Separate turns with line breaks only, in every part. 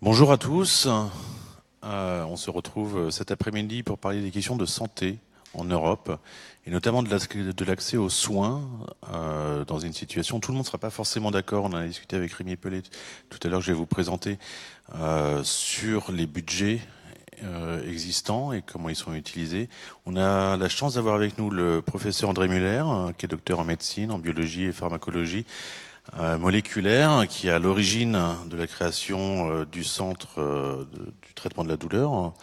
Bonjour à tous. On se retrouve cet après-midi pour parler des questions de santé en Europe et notamment de l'accès aux soins dans une situation où tout le monde ne sera pas forcément d'accord. On en a discuté avec Rémi Pellet tout à l'heure, je vais vous présenter sur les budgets existants et comment ils sont utilisés. On a la chance d'avoir avec nous le professeur André Muller, qui est docteur en médecine, en biologie et pharmacologie moléculaire, qui est à l'origine de la création du centre du traitement de la douleur.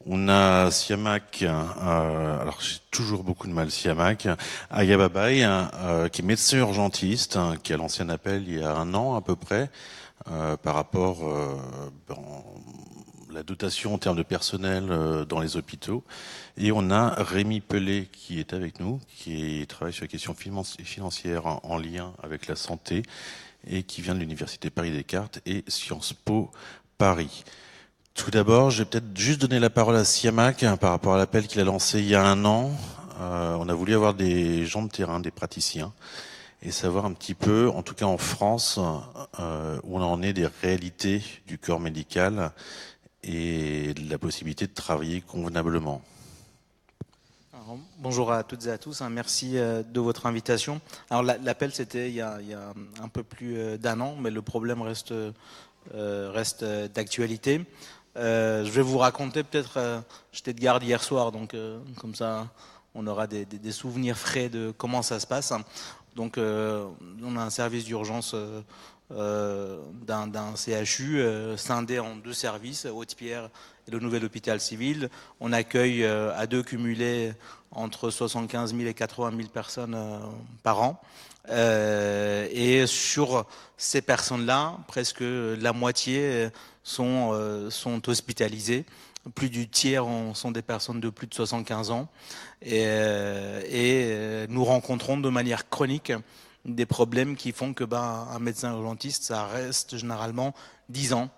On a Siamak, alors j'ai toujours beaucoup de mal, Siamak Ayababaye, qui est médecin urgentiste, qui a lancé un appel il y a un an à peu près, par rapport la dotation en termes de personnel dans les hôpitaux. Et on a Rémi Pellet qui est avec nous, qui travaille sur les questions financières en lien avec la santé et qui vient de l'Université Paris-Descartes et Sciences Po Paris. Tout d'abord, je vais peut-être juste donner la parole à Siamak par rapport à l'appel qu'il a lancé il y a un an. On a voulu avoir des gens de terrain, des praticiens, et savoir un petit peu, en tout cas en France, où on en est des réalités du corps médical et de la possibilité de travailler convenablement.
Alors, bonjour à toutes et à tous, merci de votre invitation. Alors l'appel c'était il y a un peu plus d'un an, mais le problème reste d'actualité. Je vais vous raconter peut-être, j'étais de garde hier soir, donc comme ça on aura des souvenirs frais de comment ça se passe. Donc on a un service d'urgence d'un CHU scindé en deux services, Haute-Pierre et le nouvel hôpital civil. On accueille à deux cumulés entre 75 000 et 80 000 personnes par an. Et sur ces personnes-là, presque la moitié sont hospitalisées. Plus du tiers sont des personnes de plus de 75 ans. Et nous rencontrons de manière chronique des problèmes qui font que un médecin urgentiste, ça reste généralement 10 ans.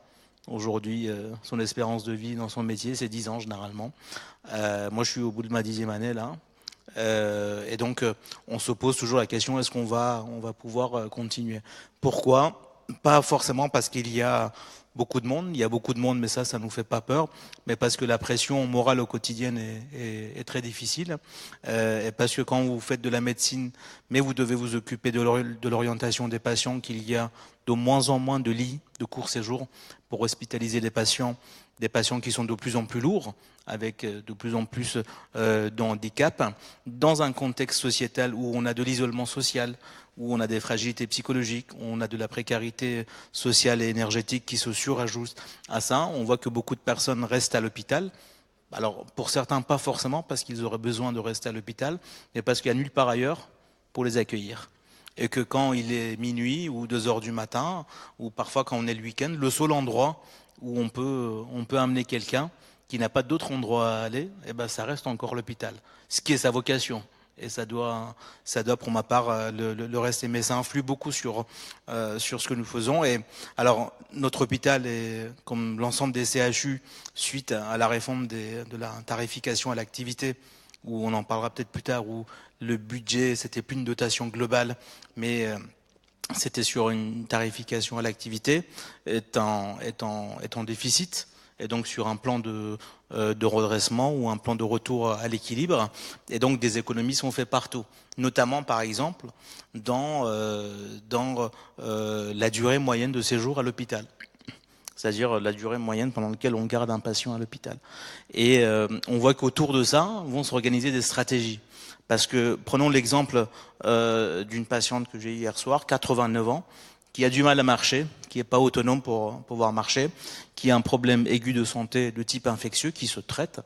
Aujourd'hui, son espérance de vie dans son métier, c'est 10 ans généralement. Moi, je suis au bout de ma 10e année là. Et donc, on se pose toujours la question, est-ce qu'on va pouvoir continuer? Pourquoi? Pas forcément parce qu'il y a beaucoup de monde, il y a beaucoup de monde, mais ça nous fait pas peur, mais parce que la pression morale au quotidien est très difficile, et parce que quand vous faites de la médecine, mais vous devez vous occuper de l'orientation des patients, qu'il y a de moins en moins de lits de court séjour pour hospitaliser des patients qui sont de plus en plus lourds, avec de plus en plus de handicap, dans un contexte sociétal où on a de l'isolement social, où on a des fragilités psychologiques, où on a de la précarité sociale et énergétique qui se surajoutent à ça. On voit que beaucoup de personnes restent à l'hôpital. Alors, pour certains, pas forcément parce qu'ils auraient besoin de rester à l'hôpital, mais parce qu'il n'y a nulle part ailleurs pour les accueillir. Et que quand il est minuit ou 2 heures du matin, ou parfois quand on est le week-end, le seul endroit où on peut amener quelqu'un qui n'a pas d'autre endroit à aller, ça reste encore l'hôpital. Ce qui est sa vocation. Et ça doit pour ma part le rester. Mais ça influe beaucoup sur ce que nous faisons. Et alors notre hôpital est comme l'ensemble des CHU suite à la réforme de la tarification à l'activité, où on en parlera peut-être plus tard, où le budget c'était plus une dotation globale, mais c'était sur une tarification à l'activité, est en déficit, et donc sur un plan de redressement ou un plan de retour à l'équilibre, et donc des économies sont faites partout, notamment par exemple dans la durée moyenne de séjour à l'hôpital, c'est-à-dire la durée moyenne pendant laquelle on garde un patient à l'hôpital. Et on voit qu'autour de ça vont s'organiser des stratégies. Parce que prenons l'exemple d'une patiente que j'ai eue hier soir, 89 ans, qui a du mal à marcher, qui n'est pas autonome pour pouvoir marcher, qui a un problème aigu de santé de type infectieux qui se traite.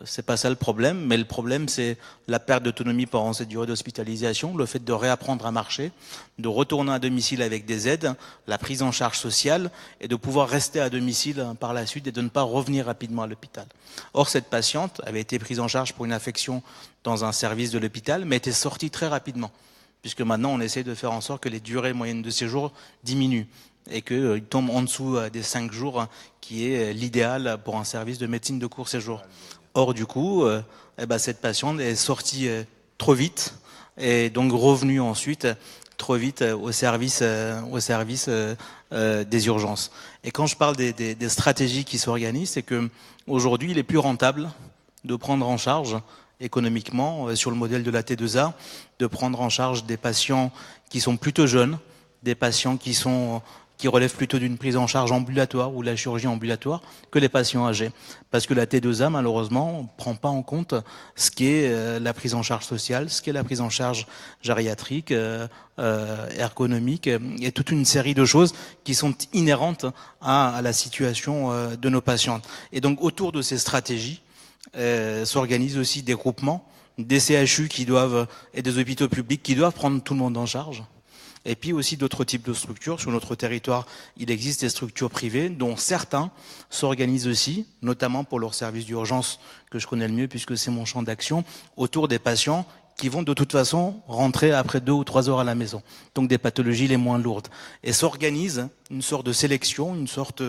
C'est pas ça le problème, mais le problème c'est la perte d'autonomie pendant cette durée d'hospitalisation, le fait de réapprendre à marcher, de retourner à domicile avec des aides, la prise en charge sociale et de pouvoir rester à domicile par la suite et de ne pas revenir rapidement à l'hôpital. Or cette patiente avait été prise en charge pour une infection dans un service de l'hôpital, mais était sortie très rapidement, puisque maintenant on essaie de faire en sorte que les durées moyennes de séjour diminuent et qu'il tombe en dessous des 5 jours, qui est l'idéal pour un service de médecine de court séjour. Or, du coup, cette patiente est sortie trop vite et donc revenue ensuite trop vite au service des urgences. Et quand je parle des stratégies qui s'organisent, c'est que aujourd'hui, il est plus rentable de prendre en charge économiquement, sur le modèle de la T2A, de prendre en charge des patients qui sont plutôt jeunes, des patients qui relèvent plutôt d'une prise en charge ambulatoire ou la chirurgie ambulatoire que les patients âgés. Parce que la T2A, malheureusement, ne prend pas en compte ce qu'est la prise en charge sociale, ce qu'est la prise en charge gériatrique, ergonomique, et toute une série de choses qui sont inhérentes à la situation de nos patients. Et donc, autour de ces stratégies, s'organisent aussi des groupements, des CHU et des hôpitaux publics qui doivent prendre tout le monde en charge. Et puis aussi d'autres types de structures. Sur notre territoire, il existe des structures privées dont certains s'organisent aussi, notamment pour leur service d'urgence que je connais le mieux puisque c'est mon champ d'action, autour des patients qui vont de toute façon rentrer après 2 ou 3 heures à la maison. Donc des pathologies les moins lourdes. Et s'organise une sorte de sélection, une sorte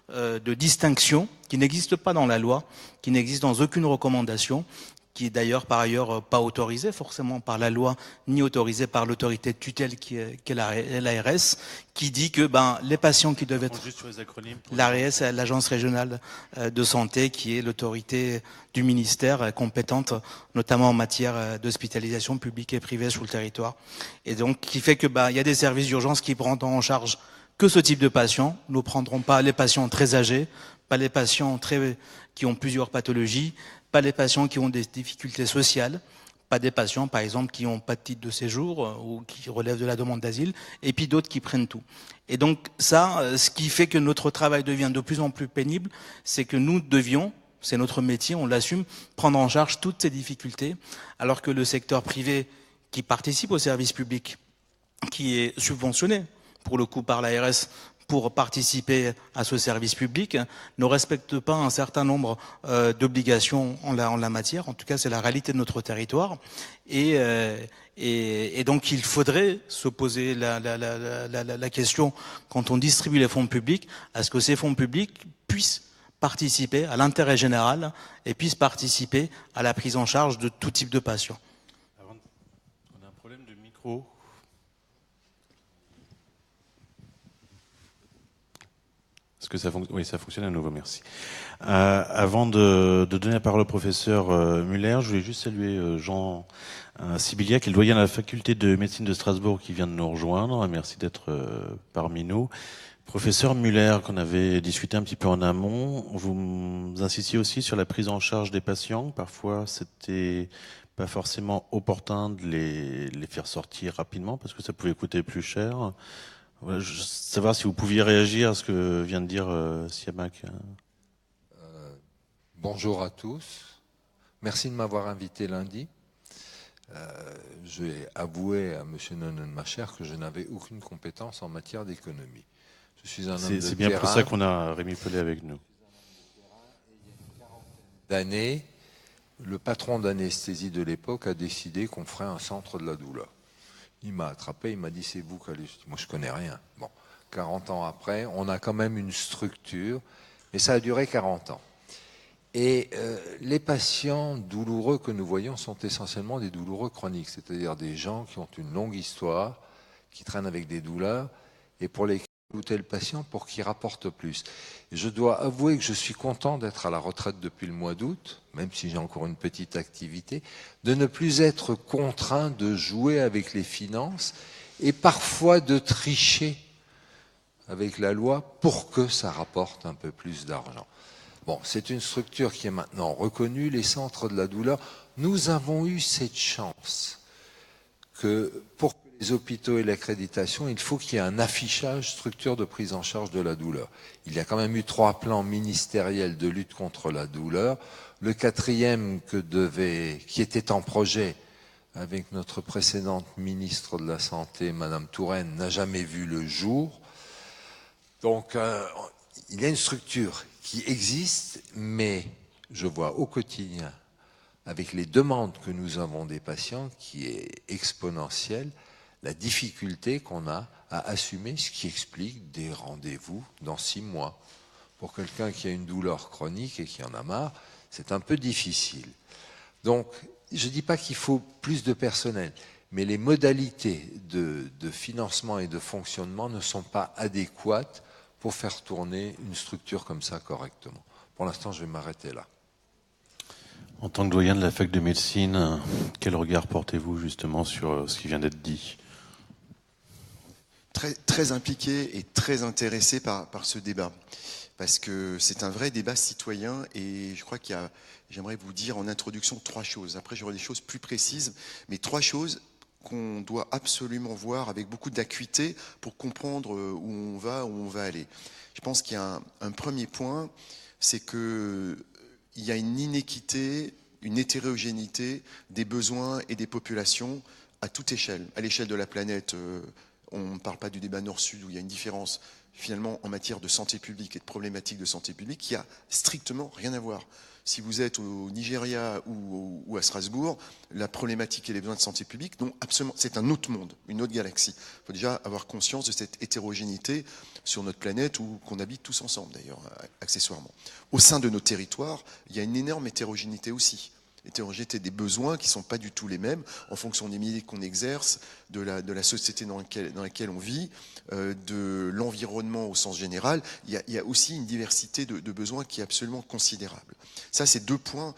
de distinction qui n'existe pas dans la loi, qui n'existe dans aucune recommandation, qui est d'ailleurs par ailleurs pas autorisé forcément par la loi, ni autorisé par l'autorité de tutelle qui est l'ARS, qui dit que les patients qui doivent être...
Juste sur les acronymes.
L'ARS, l'Agence régionale de santé, qui est l'autorité du ministère compétente, notamment en matière d'hospitalisation publique et privée sur le territoire. Et donc, qui fait que il y a des services d'urgence qui prendront en charge que ce type de patients. Nous ne prendrons pas les patients très âgés, pas les patients qui ont plusieurs pathologies, pas les patients qui ont des difficultés sociales, pas des patients, par exemple, qui n'ont pas de titre de séjour ou qui relèvent de la demande d'asile, et puis d'autres qui prennent tout. Et donc ça, ce qui fait que notre travail devient de plus en plus pénible, c'est que nous devions, c'est notre métier, on l'assume, prendre en charge toutes ces difficultés, alors que le secteur privé qui participe au service public, qui est subventionné, pour le coup par l'ARS, pour participer à ce service public, ne respecte pas un certain nombre d'obligations en la matière. En tout cas, c'est la réalité de notre territoire. Et donc, il faudrait se poser la question, quand on distribue les fonds publics, à ce que ces fonds publics puissent participer à l'intérêt général et puissent participer à la prise en charge de tout type de patients.
On a un problème de micro. Est-ce que ça fonctionne ? Oui, ça fonctionne à nouveau, merci. Avant de donner la parole au professeur Muller, je voulais juste saluer Jean Sibilia, qui est le doyen de la faculté de médecine de Strasbourg, qui vient de nous rejoindre. Merci d'être parmi nous. Professeur Muller, qu'on avait discuté un petit peu en amont, vous insistiez aussi sur la prise en charge des patients. Parfois, c'était pas forcément opportun de les faire sortir rapidement, parce que ça pouvait coûter plus cher. Voilà, je veux savoir si vous pouviez réagir à ce que vient de dire Siamak.
Bonjour à tous. Merci de m'avoir invité lundi. Je vais avouer à M. Nonnenmacher que je n'avais aucune compétence en matière d'économie. Je suis un homme de terrain.
C'est bien pour ça qu'on a Rémi Pellet avec nous.
D'années, le patron d'anesthésie de l'époque a décidé qu'on ferait un centre de la douleur. Il m'a attrapé, il m'a dit c'est vous qui allez. Moi je connais rien. Bon, 40 ans après, on a quand même une structure, mais ça a duré 40 ans. Et les patients douloureux que nous voyons sont essentiellement des douloureux chroniques, c'est-à-dire des gens qui ont une longue histoire, qui traînent avec des douleurs, et pour lesquels tel patient pour qu'il rapporte plus. Et je dois avouer que je suis content d'être à la retraite depuis le mois d'août, même si j'ai encore une petite activité, de ne plus être contraint de jouer avec les finances et parfois de tricher avec la loi pour que ça rapporte un peu plus d'argent. Bon, c'est une structure qui est maintenant reconnue, les centres de la douleur. Nous avons eu cette chance que pour les hôpitaux et l'accréditation, il faut qu'il y ait un affichage structure de prise en charge de la douleur. Il y a quand même eu 3 plans ministériels de lutte contre la douleur. Le 4e qui était en projet avec notre précédente ministre de la Santé, Madame Touraine, n'a jamais vu le jour. Donc, il y a une structure qui existe, mais je vois au quotidien, avec les demandes que nous avons des patients, qui est exponentielle, la difficulté qu'on a à assumer, ce qui explique des rendez-vous dans 6 mois. Pour quelqu'un qui a une douleur chronique et qui en a marre, c'est un peu difficile. Donc, je ne dis pas qu'il faut plus de personnel, mais les modalités de financement et de fonctionnement ne sont pas adéquates pour faire tourner une structure comme ça correctement. Pour l'instant, je vais m'arrêter là.
En tant que doyen de la fac de médecine, quel regard portez-vous justement sur ce qui vient d'être dit ?
Très impliqué et très intéressé par ce débat, parce que c'est un vrai débat citoyen, et je crois j'aimerais vous dire en introduction 3 choses. Après, j'aurai des choses plus précises, mais 3 choses qu'on doit absolument voir avec beaucoup d'acuité pour comprendre où on va aller. Je pense qu'il y a un premier point, c'est qu'il y a une inéquité, une hétérogénéité des besoins et des populations à toute échelle. À l'échelle de la planète, on ne parle pas du débat nord-sud où il y a une différence finalement en matière de santé publique et de problématiques de santé publique qui a strictement rien à voir. Si vous êtes au Nigeria ou à Strasbourg, la problématique et les besoins de santé publique, non, absolument, c'est un autre monde, une autre galaxie. Il faut déjà avoir conscience de cette hétérogénéité sur notre planète qu'on habite tous ensemble d'ailleurs, accessoirement. Au sein de nos territoires, il y a une énorme hétérogénéité aussi. Hétérogénéité des besoins qui ne sont pas du tout les mêmes en fonction des métiers qu'on exerce, de la société dans laquelle on vit, de l'environnement au sens général. Il y a aussi une diversité de besoins qui est absolument considérable. Ça, c'est 2 points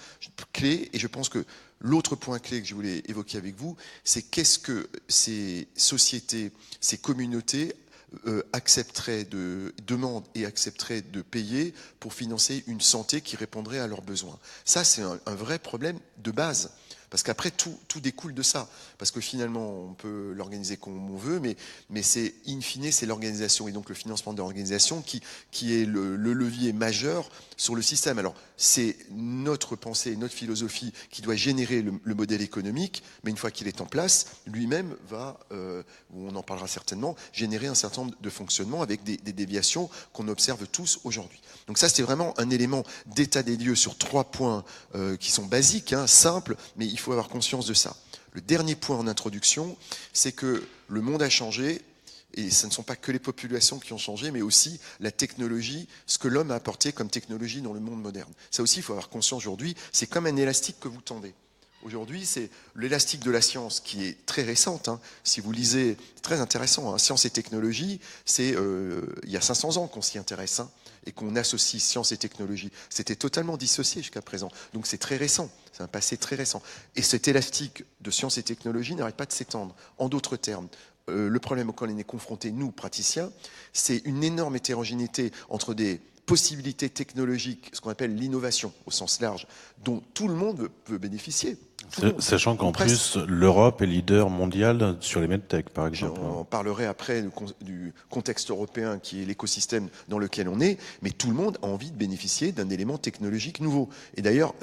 clés, et je pense que l'autre point clé que je voulais évoquer avec vous, c'est qu'est-ce que ces sociétés, ces communautés demandent et accepteraient de payer pour financer une santé qui répondrait à leurs besoins. Ça, c'est un vrai problème de base. Parce qu'après, tout découle de ça. Parce que finalement, on peut l'organiser comme on veut, mais c'est, in fine, c'est l'organisation et donc le financement de l'organisation qui est le levier majeur sur le système. Alors, c'est notre pensée, notre philosophie qui doit générer le modèle économique, mais une fois qu'il est en place, lui-même va, on en parlera certainement, générer un certain nombre de fonctionnements avec des déviations qu'on observe tous aujourd'hui. Donc ça, c'est vraiment un élément d'état des lieux sur 3 points qui sont basiques, simples, mais il faut avoir conscience de ça. Le dernier point en introduction, c'est que le monde a changé, et ce ne sont pas que les populations qui ont changé, mais aussi la technologie, ce que l'homme a apporté comme technologie dans le monde moderne. Ça aussi, il faut avoir conscience aujourd'hui, c'est comme un élastique que vous tendez. Aujourd'hui, c'est l'élastique de la science qui est très récente. Si vous lisez, c'est très intéressant, Science et technologie, c'est il y a 500 ans qu'on s'y intéresse, et qu'on associe science et technologie. C'était totalement dissocié jusqu'à présent. Donc c'est très récent, c'est un passé très récent. Et cet élastique de science et technologie n'arrête pas de s'étendre. En d'autres termes, le problème auquel on est confronté, nous, praticiens, c'est une énorme hétérogénéité entre des possibilités technologiques, ce qu'on appelle l'innovation au sens large, dont tout le monde peut bénéficier.
Sachant qu'en plus, l'Europe est leader mondial sur les medtech, par exemple.
On parlerai après du contexte européen qui est l'écosystème dans lequel on est, mais tout le monde a envie de bénéficier d'un élément technologique nouveau. Et d'ailleurs,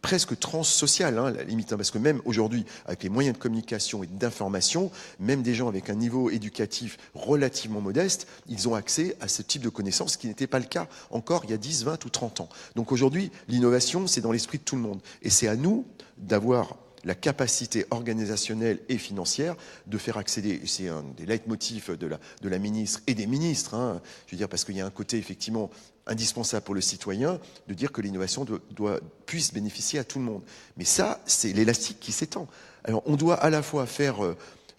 presque transsocial, la limite, parce que même aujourd'hui, avec les moyens de communication et d'information, même des gens avec un niveau éducatif relativement modeste, ils ont accès à ce type de connaissances, ce qui n'était pas le cas encore il y a 10, 20 ou 30 ans. Donc aujourd'hui, l'innovation, c'est dans l'esprit de tout le monde. Et c'est à nous d'avoir la capacité organisationnelle et financière de faire accéder, c'est un des leitmotifs de la ministre et des ministres, je veux dire, parce qu'il y a un côté effectivement indispensable pour le citoyen de dire que l'innovation puisse bénéficier à tout le monde. Mais ça, c'est l'élastique qui s'étend. Alors on doit à la fois faire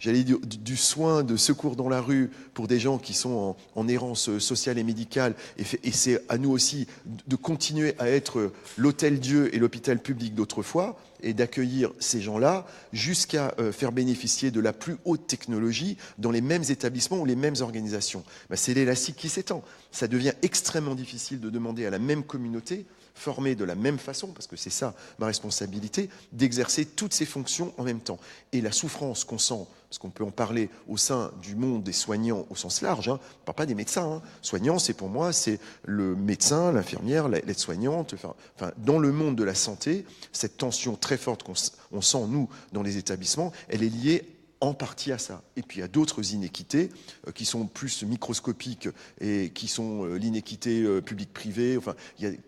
j'allais dire, du soin de secours dans la rue pour des gens qui sont en errance sociale et médicale. Et c'est à nous aussi de continuer à être l'hôtel-Dieu et l'hôpital public d'autrefois et d'accueillir ces gens-là jusqu'à faire bénéficier de la plus haute technologie dans les mêmes établissements ou les mêmes organisations. C'est l'élastique qui s'étend. Ça devient extrêmement difficile de demander à la même communauté formés de la même façon, parce que c'est ça ma responsabilité, d'exercer toutes ces fonctions en même temps. Et la souffrance qu'on sent, parce qu'on peut en parler au sein du monde des soignants au sens large, on ne parle pas des médecins. Soignants, c'est pour moi, c'est le médecin, l'infirmière, l'aide-soignante. Enfin, dans le monde de la santé, cette tension très forte qu'on sent, nous, dans les établissements, elle est liée en partie à ça. Et puis il y a d'autres inéquités qui sont plus microscopiques et qui sont l'inéquité publique-privée,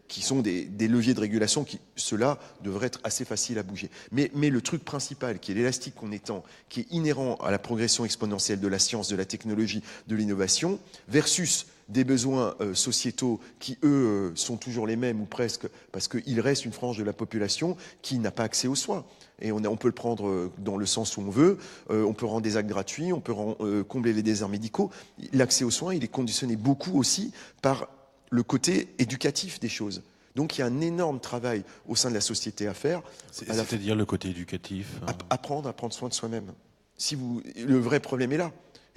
qui sont des leviers de régulation qui, ceux-là, devraient être assez faciles à bouger. Mais le truc principal, qui est l'élastique qu'on étend, qui est inhérent à la progression exponentielle de la science, de la technologie, de l'innovation, versus des besoins sociétaux qui, eux, sont toujours les mêmes ou presque, parce qu'il reste une frange de la population qui n'a pas accès aux soins. Et on peut le prendre dans le sens où on veut. On peut rendre des actes gratuits, on peut combler les déserts médicaux. L'accès aux soins, il est conditionné beaucoup aussi par le côté éducatif des choses. Donc il y a un énorme travail au sein de la société à faire.
C'est-à-dire le côté éducatif.
Apprendre à prendre soin de soi-même. Le vrai problème est là.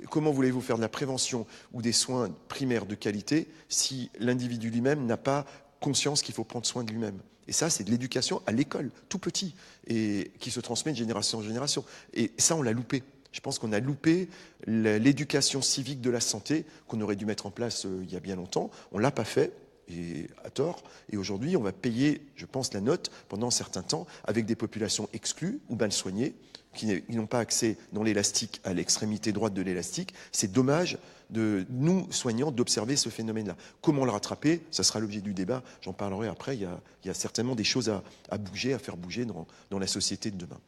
Comment voulez-vous faire de la prévention ou des soins primaires de qualité si l'individu lui-même n'a pas conscience qu'il faut prendre soin de lui-même? Et ça, c'est de l'éducation à l'école, tout petit, et qui se transmet de génération en génération. Et ça, on l'a loupé. Je pense qu'on a loupé l'éducation civique de la santé qu'on aurait dû mettre en place il y a bien longtemps. On ne l'a pas fait, et à tort. Et aujourd'hui, on va payer, je pense, la note pendant un certain temps avec des populations exclues ou mal soignées, qui n'ont pas accès dans l'élastique à l'extrémité droite de l'élastique. C'est dommage de nous, soignants, d'observer ce phénomène-là. Comment le rattraper? Ça sera l'objet du débat. J'en parlerai après. Il y a certainement des choses à bouger, à faire bouger dans la société de demain.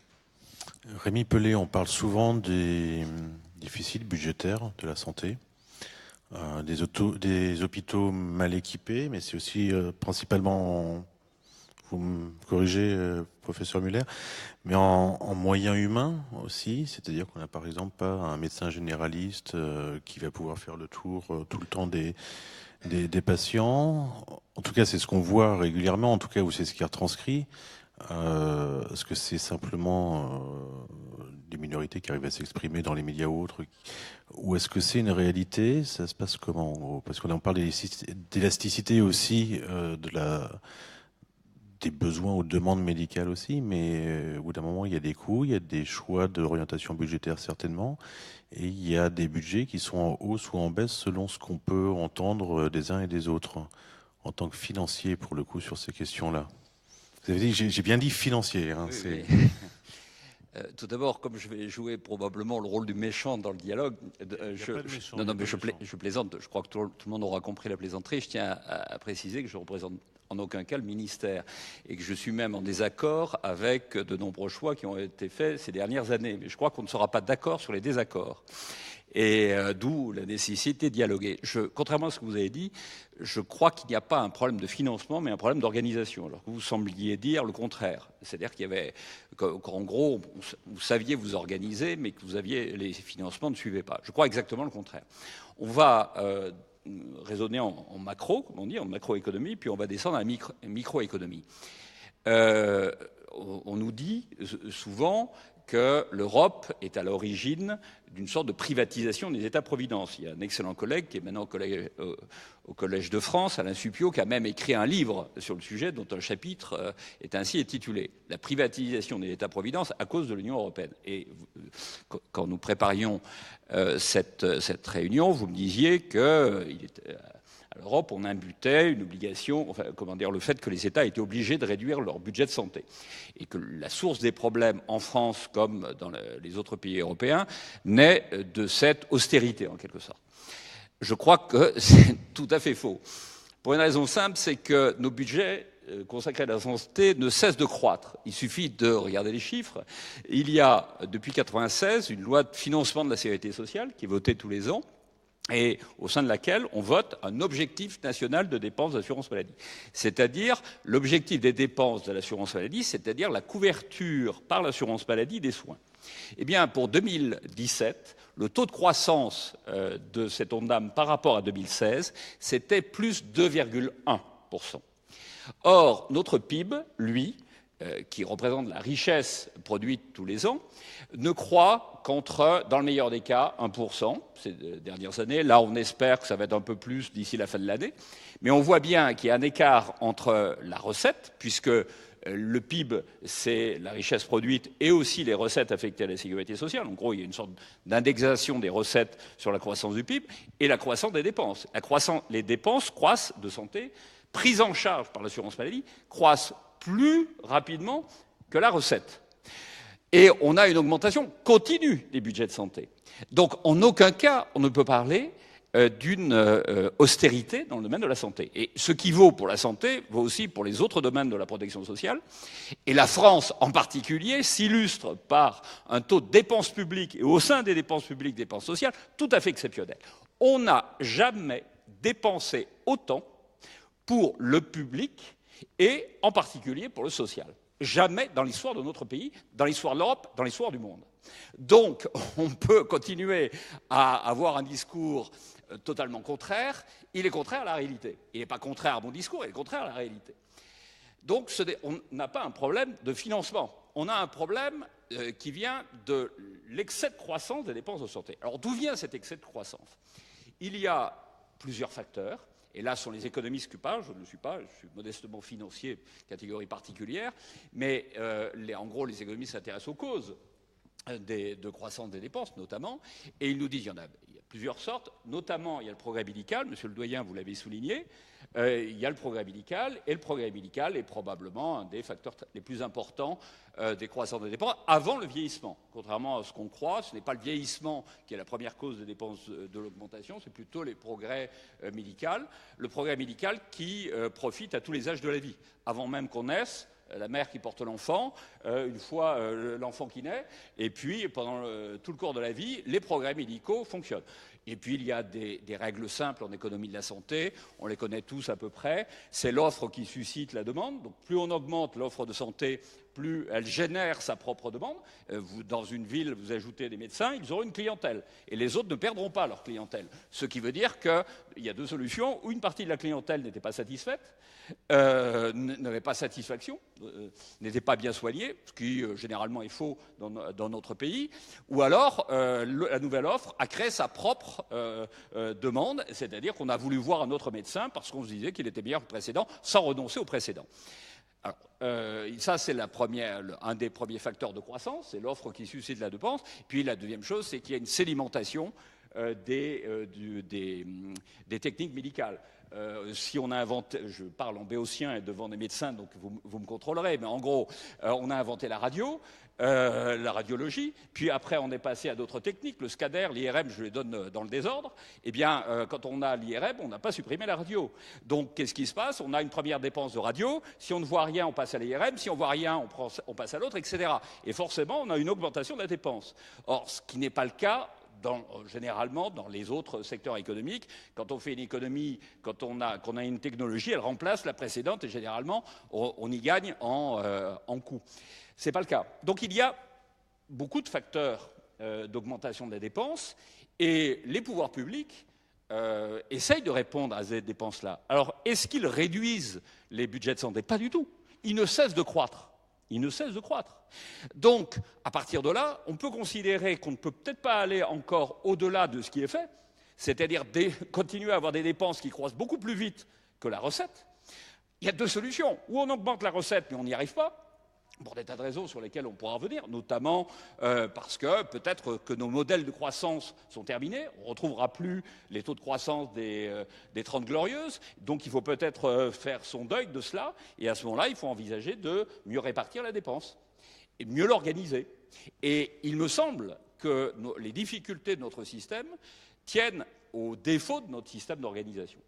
Rémi Pellet, on parle souvent des déficits budgétaires de la santé, des hôpitaux mal équipés, mais c'est aussi principalement, vous me corrigez, professeur Muller, mais en moyens humains aussi, c'est-à-dire qu'on n'a par exemple pas un médecin généraliste qui va pouvoir faire le tour tout le temps des patients. En tout cas, c'est ce qu'on voit régulièrement, en tout cas, ou c'est ce qui est retranscrit. Est-ce que c'est simplement des minorités qui arrivent à s'exprimer dans les médias ou autres, ou est-ce que c'est une réalité? Ça se passe comment? Parce qu'on en parle d'élasticité aussi, des besoins ou demandes médicales aussi, mais au bout d'un moment, il y a des coûts, il y a des choix d'orientation budgétaire certainement, et il y a des budgets qui sont en hausse ou en baisse selon ce qu'on peut entendre des uns et des autres, en tant que financier pour le coup sur ces questions-là. Vous avez dit, j'ai bien dit financier. Hein,
oui, tout d'abord, comme je vais jouer probablement le rôle du méchant dans le dialogue, je plaisante, je crois que tout le monde aura compris la plaisanterie. Je tiens à préciser que je ne représente en aucun cas le ministère et que je suis même en désaccord avec de nombreux choix qui ont été faits ces dernières années. Mais je crois qu'on ne sera pas d'accord sur les désaccords. Et d'où la nécessité de dialoguer. Contrairement à ce que vous avez dit, je crois qu'il n'y a pas un problème de financement, mais un problème d'organisation. Alors que vous sembliez dire le contraire. C'est-à-dire qu'il y avait, qu'en gros, vous saviez vous organiser, mais que les financements ne suivaient pas. Je crois exactement le contraire. On va raisonner en macro, comme on dit, en macroéconomie, puis on va descendre à la microéconomie. On nous dit souvent que l'Europe est à l'origine d'une sorte de privatisation des États-providence. Il y a un excellent collègue qui est maintenant au Collège de France, Alain Supiot, qui a même écrit un livre sur le sujet dont un chapitre est ainsi intitulé « La privatisation des États-providence à cause de l'Union européenne ». Et quand nous préparions cette réunion, vous me disiez que à l'Europe, on imputait une obligation, le fait que les États étaient obligés de réduire leur budget de santé. Et que la source des problèmes en France, comme dans les autres pays européens, naît de cette austérité, en quelque sorte. Je crois que c'est tout à fait faux. Pour une raison simple, c'est que nos budgets consacrés à la santé ne cessent de croître. Il suffit de regarder les chiffres. Il y a, depuis 1996, une loi de financement de la sécurité sociale qui est votée tous les ans, et au sein de laquelle on vote un objectif national de dépenses d'assurance maladie. C'est-à-dire l'objectif des dépenses de l'assurance maladie, c'est-à-dire la couverture par l'assurance maladie des soins. Eh bien, pour 2017, le taux de croissance de cet ONDAM par rapport à 2016, c'était plus 2,1%. Or, notre PIB, lui, qui représente la richesse produite tous les ans, ne croît dans le meilleur des cas, 1% ces dernières années. Là, on espère que ça va être un peu plus d'ici la fin de l'année. Mais on voit bien qu'il y a un écart entre la recette, puisque le PIB, c'est la richesse produite et aussi les recettes affectées à la sécurité sociale. En gros, il y a une sorte d'indexation des recettes sur la croissance du PIB et la croissance des dépenses. Les dépenses croissent de santé, prises en charge par l'assurance maladie, croissent plus rapidement que la recette. Et on a une augmentation continue des budgets de santé. Donc, en aucun cas, on ne peut parler d'une austérité dans le domaine de la santé. Et ce qui vaut pour la santé vaut aussi pour les autres domaines de la protection sociale. Et la France, en particulier, s'illustre par un taux de dépenses publiques, et au sein des dépenses publiques, dépenses sociales, tout à fait exceptionnel. On n'a jamais dépenser autant pour le public et en particulier pour le social. Jamais dans l'histoire de notre pays, dans l'histoire de l'Europe, dans l'histoire du monde. Donc, on peut continuer à avoir un discours totalement contraire. Il est contraire à la réalité. Il n'est pas contraire à mon discours, il est contraire à la réalité. Donc, on n'a pas un problème de financement. On a un problème qui vient de l'excès de croissance des dépenses de santé. Alors, d'où vient cet excès de croissance? Il y a plusieurs facteurs. Et là, ce sont les économistes qui parlent, je ne le suis pas, je suis modestement financier, catégorie particulière, mais en gros, les économistes s'intéressent aux causes de croissance des dépenses, notamment, et ils nous disent qu'il y a plusieurs sortes, notamment il y a le progrès médical, monsieur le doyen, vous l'avez souligné, il y a le progrès médical, et le progrès médical est probablement un des facteurs les plus importants des croissances des dépenses avant le vieillissement. Contrairement à ce qu'on croit, ce n'est pas le vieillissement qui est la première cause des dépenses de l'augmentation, c'est plutôt les progrès médicaux. Le progrès médical qui profite à tous les âges de la vie, avant même qu'on naisse, la mère qui porte l'enfant, une fois l'enfant qui naît, et puis pendant tout le cours de la vie, les progrès médicaux fonctionnent. Et puis il y a des règles simples en économie de la santé, on les connaît tous à peu près, c'est l'offre qui suscite la demande, donc plus on augmente l'offre de santé, plus elle génère sa propre demande. Vous, dans une ville, vous ajoutez des médecins, ils auront une clientèle. Et les autres ne perdront pas leur clientèle. Ce qui veut dire qu'il y a deux solutions. Ou une partie de la clientèle n'était pas satisfaite, n'avait pas satisfaction, n'était pas bien soignée, ce qui généralement est faux dans notre pays. Ou alors, la nouvelle offre a créé sa propre demande, c'est-à-dire qu'on a voulu voir un autre médecin parce qu'on se disait qu'il était meilleur que le précédent, sans renoncer au précédent. Alors, ça, c'est un des premiers facteurs de croissance, c'est l'offre qui suscite la dépense. Puis la deuxième chose, c'est qu'il y a une sédimentation des techniques médicales. Si on a inventé, je parle en béotien et devant des médecins, donc vous me contrôlerez, mais en gros, on a inventé la radiologie, puis après on est passé à d'autres techniques, le scanner, l'IRM, je les donne dans le désordre. Eh bien, quand on a l'IRM, on n'a pas supprimé la radio. Donc, qu'est-ce qui se passe? On a une première dépense de radio, si on ne voit rien, on passe à l'IRM, si on ne voit rien, on passe à l'autre, etc. Et forcément, on a une augmentation de la dépense. Or, ce qui n'est pas le cas généralement dans les autres secteurs économiques. Quand on fait une économie, qu'on a une technologie, elle remplace la précédente et généralement on y gagne en coût. Ce n'est pas le cas. Donc il y a beaucoup de facteurs d'augmentation des dépenses et les pouvoirs publics essayent de répondre à ces dépenses-là. Alors est-ce qu'ils réduisent les budgets de santé? Pas du tout. Ils ne cessent de croître. Il ne cesse de croître. Donc, à partir de là, on peut considérer qu'on ne peut peut-être pas aller encore au-delà de ce qui est fait, c'est-à-dire continuer à avoir des dépenses qui croissent beaucoup plus vite que la recette. Il y a deux solutions. Ou on augmente la recette, mais on n'y arrive pas, pour des tas de raisons sur lesquelles on pourra revenir, notamment parce que peut-être que nos modèles de croissance sont terminés, on ne retrouvera plus les taux de croissance des 30 glorieuses, donc il faut peut-être faire son deuil de cela, et à ce moment-là, il faut envisager de mieux répartir la dépense, et mieux l'organiser. Et il me semble que les difficultés de notre système tiennent aux défauts de notre système d'organisation.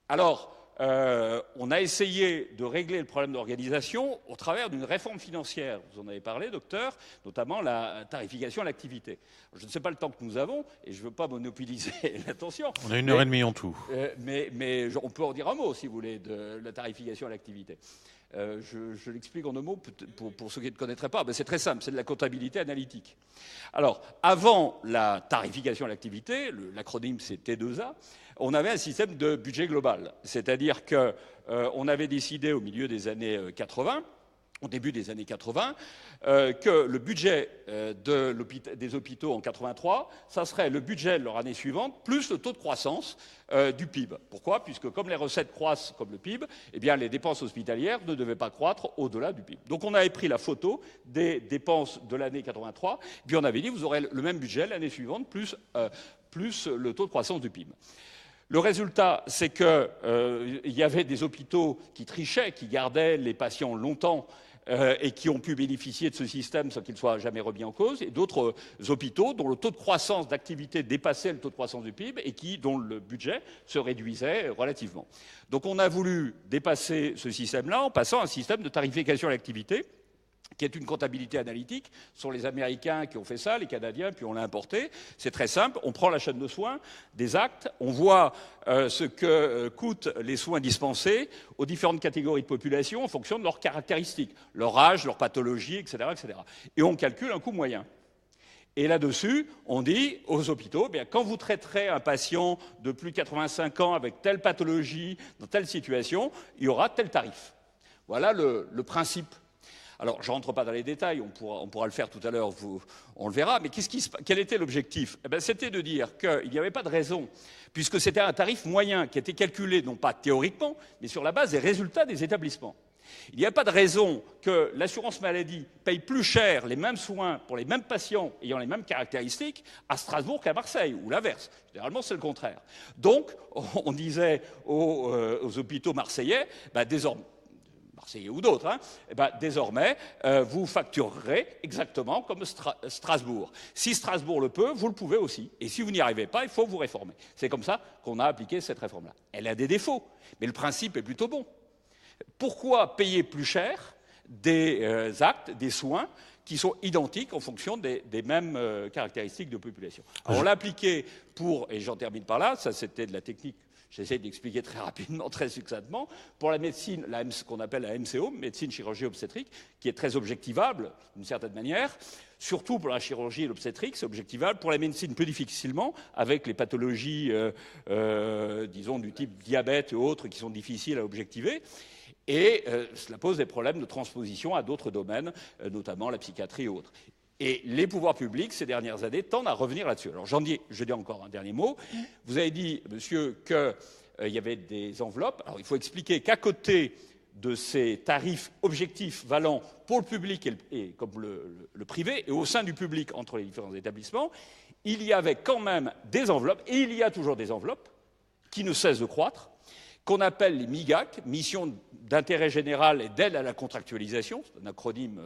Alors, on a essayé de régler le problème d'organisation au travers d'une réforme financière. Vous en avez parlé, docteur, notamment la tarification à l'activité. Je ne sais pas le temps que nous avons, et je ne veux pas monopoliser l'attention.
On a 1h30 en tout.
Mais on peut en dire un mot, si vous voulez, de la tarification à l'activité. Je l'explique en un mot pour ceux qui ne connaîtraient pas. Ben, c'est très simple, c'est de la comptabilité analytique. Alors, avant la tarification à l'activité, l'acronyme c'est T2A, on avait un système de budget global. C'est-à-dire qu'on avait décidé au milieu des années 80, au début des années 80, que le budget des hôpitaux en 83, ça serait le budget de leur année suivante, plus le taux de croissance du PIB. Pourquoi? Puisque comme les recettes croissent comme le PIB, eh bien les dépenses hospitalières ne devaient pas croître au-delà du PIB. Donc on avait pris la photo des dépenses de l'année 83, puis on avait dit vous aurez le même budget l'année suivante, plus le taux de croissance du PIB. Le résultat, c'est qu'il y avait des hôpitaux qui trichaient, qui gardaient les patients longtemps et qui ont pu bénéficier de ce système sans qu'il soit jamais remis en cause, et d'autres hôpitaux dont le taux de croissance d'activité dépassait le taux de croissance du PIB et dont le budget se réduisait relativement. Donc on a voulu dépasser ce système-là en passant à un système de tarification à l'activité qui est une comptabilité analytique. Ce sont les Américains qui ont fait ça, les Canadiens, puis on l'a importé. C'est très simple, on prend la chaîne de soins, des actes, on voit ce que coûtent les soins dispensés aux différentes catégories de population en fonction de leurs caractéristiques, leur âge, leur pathologie, etc., etc. Et on calcule un coût moyen. Et là-dessus, on dit aux hôpitaux, bien, quand vous traiterez un patient de plus de 85 ans avec telle pathologie, dans telle situation, il y aura tel tarif. Voilà le principe. Alors, je ne rentre pas dans les détails, on pourra le faire tout à l'heure, on le verra, mais quel était l'objectif? C'était de dire qu'il n'y avait pas de raison, puisque c'était un tarif moyen qui était calculé, non pas théoriquement, mais sur la base des résultats des établissements. Il n'y a pas de raison que l'assurance maladie paye plus cher les mêmes soins pour les mêmes patients ayant les mêmes caractéristiques à Strasbourg qu'à Marseille, ou l'inverse. Généralement, c'est le contraire. Donc, on disait aux hôpitaux marseillais, désormais, Marseillais ou d'autres, désormais, vous facturerez exactement comme Strasbourg. Si Strasbourg le peut, vous le pouvez aussi. Et si vous n'y arrivez pas, il faut vous réformer. C'est comme ça qu'on a appliqué cette réforme-là. Elle a des défauts, mais le principe est plutôt bon. Pourquoi payer plus cher des actes, des soins qui sont identiques en fonction des mêmes caractéristiques de population? Alors, on l'a appliqué pour, et j'en termine par là, ça c'était de la technique, j'essaie d'expliquer très rapidement, très succinctement, pour la médecine, ce qu'on appelle la MCO, médecine chirurgie obstétrique, qui est très objectivable d'une certaine manière. Surtout pour la chirurgie et l'obstétrique, c'est objectivable. Pour la médecine, plus difficilement, avec les pathologies, disons, du type diabète et autres, qui sont difficiles à objectiver. Et cela pose des problèmes de transposition à d'autres domaines, notamment la psychiatrie et autres. Et les pouvoirs publics, ces dernières années, tendent à revenir là-dessus. Alors, je dis encore un dernier mot. Vous avez dit, monsieur, qu'il y avait des enveloppes. Alors, il faut expliquer qu'à côté de ces tarifs objectifs valant pour le public et comme le privé, et au sein du public entre les différents établissements, il y avait quand même des enveloppes, et il y a toujours des enveloppes, qui ne cessent de croître, qu'on appelle les MIGAC, Missions d'intérêt général et d'aide à la contractualisation. C'est un acronyme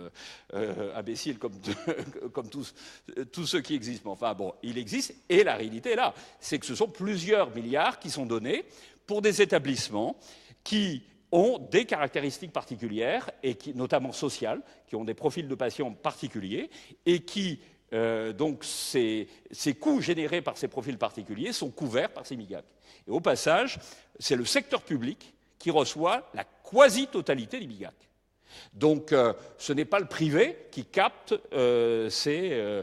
imbécile comme tous ceux qui existent. Mais enfin, bon, il existe. Et la réalité est là. C'est que ce sont plusieurs milliards qui sont donnés pour des établissements qui ont des caractéristiques particulières, et notamment sociales, qui ont des profils de patients particuliers, et qui, donc, ces coûts générés par ces profils particuliers sont couverts par ces MIGAC. Et au passage, c'est le secteur public qui reçoit la quasi-totalité des MIGAC. Donc, ce n'est pas le privé qui capte ces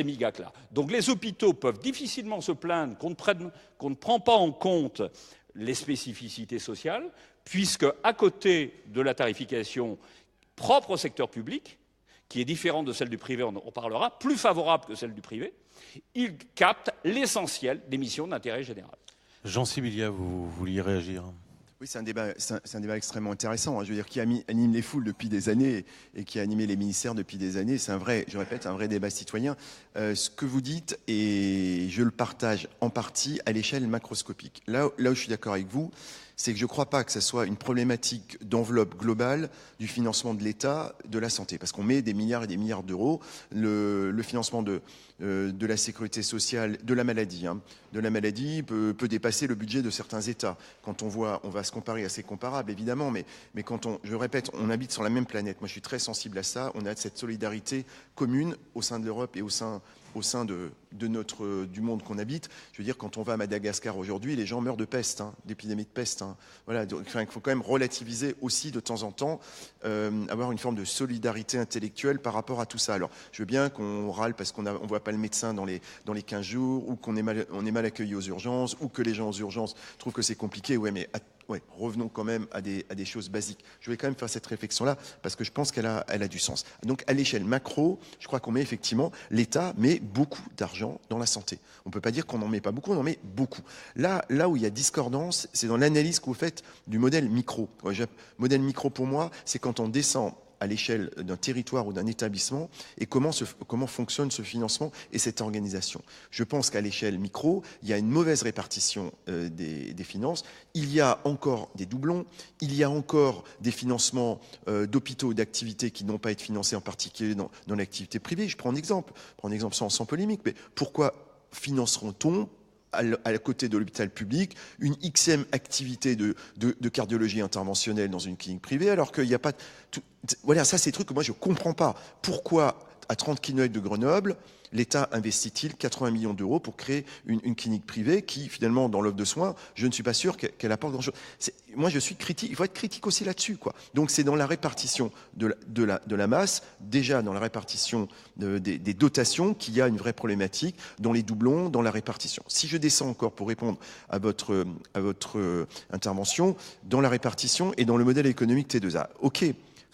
MIGAC-là. Donc, les hôpitaux peuvent difficilement se plaindre qu'on ne prend pas en compte les spécificités sociales, puisque, à côté de la tarification propre au secteur public, qui est différente de celle du privé, on en parlera, plus favorable que celle du privé, ils captent l'essentiel des missions d'intérêt général.
Jean Sibilia, vous vouliez réagir?
Oui, c'est un débat extrêmement intéressant. Je veux dire, qui anime les foules depuis des années et qui a animé les ministères depuis des années. C'est un vrai, je répète, un vrai débat citoyen. Ce que vous dites, et je le partage en partie à l'échelle macroscopique. Là où je suis d'accord avec vous, c'est que je ne crois pas que ce soit une problématique d'enveloppe globale du financement de l'État de la santé. Parce qu'on met des milliards et des milliards d'euros. Le financement de la sécurité sociale, de la maladie, peut dépasser le budget de certains États. Quand on va se comparer à ces comparables, évidemment, mais quand je répète, on habite sur la même planète. Moi, je suis très sensible à ça. On a cette solidarité commune au sein de l'Europe et au sein du monde qu'on habite. Je veux dire, quand on va à Madagascar aujourd'hui, les gens meurent de peste, d'épidémie de peste. Voilà, donc, il faut quand même relativiser aussi de temps en temps, avoir une forme de solidarité intellectuelle par rapport à tout ça. Alors, je veux bien qu'on râle parce qu'on ne voit pas le médecin dans les 15 jours, ou qu'on est mal accueilli aux urgences, ou que les gens aux urgences trouvent que c'est compliqué. Ouais, mais revenons quand même à des choses basiques. Je vais quand même faire cette réflexion-là parce que je pense qu'elle a du sens. Donc, à l'échelle macro, je crois qu'on met effectivement, l'État met beaucoup d'argent dans la santé. On ne peut pas dire qu'on n'en met pas beaucoup, on en met beaucoup. Là où il y a discordance, c'est dans l'analyse que vous faites du modèle micro. Modèle micro, pour moi, c'est quand on descend à l'échelle d'un territoire ou d'un établissement, et comment fonctionne ce financement et cette organisation. Je pense qu'à l'échelle micro, il y a une mauvaise répartition des finances, il y a encore des doublons, il y a encore des financements d'hôpitaux ou d'activités qui n'ont pas été financés, en particulier dans l'activité privée. Je prends un exemple sans polémique, mais pourquoi financeront-on à côté de l'hôpital public, une xème activité de cardiologie interventionnelle dans une clinique privée, alors qu'il n'y a pas... Voilà, ça c'est des trucs que moi je ne comprends pas. Pourquoi, à 30 km de Grenoble, l'État investit-il 80 millions d'euros pour créer une clinique privée qui, finalement, dans l'offre de soins, je ne suis pas sûr qu'elle apporte grand-chose. Moi, je suis critique. Il faut être critique aussi là-dessus, quoi. Donc, c'est dans la répartition de la masse, déjà dans la répartition des dotations, qu'il y a une vraie problématique, dans les doublons, dans la répartition. Si je descends encore pour répondre à votre intervention, dans la répartition et dans le modèle économique T2A. OK.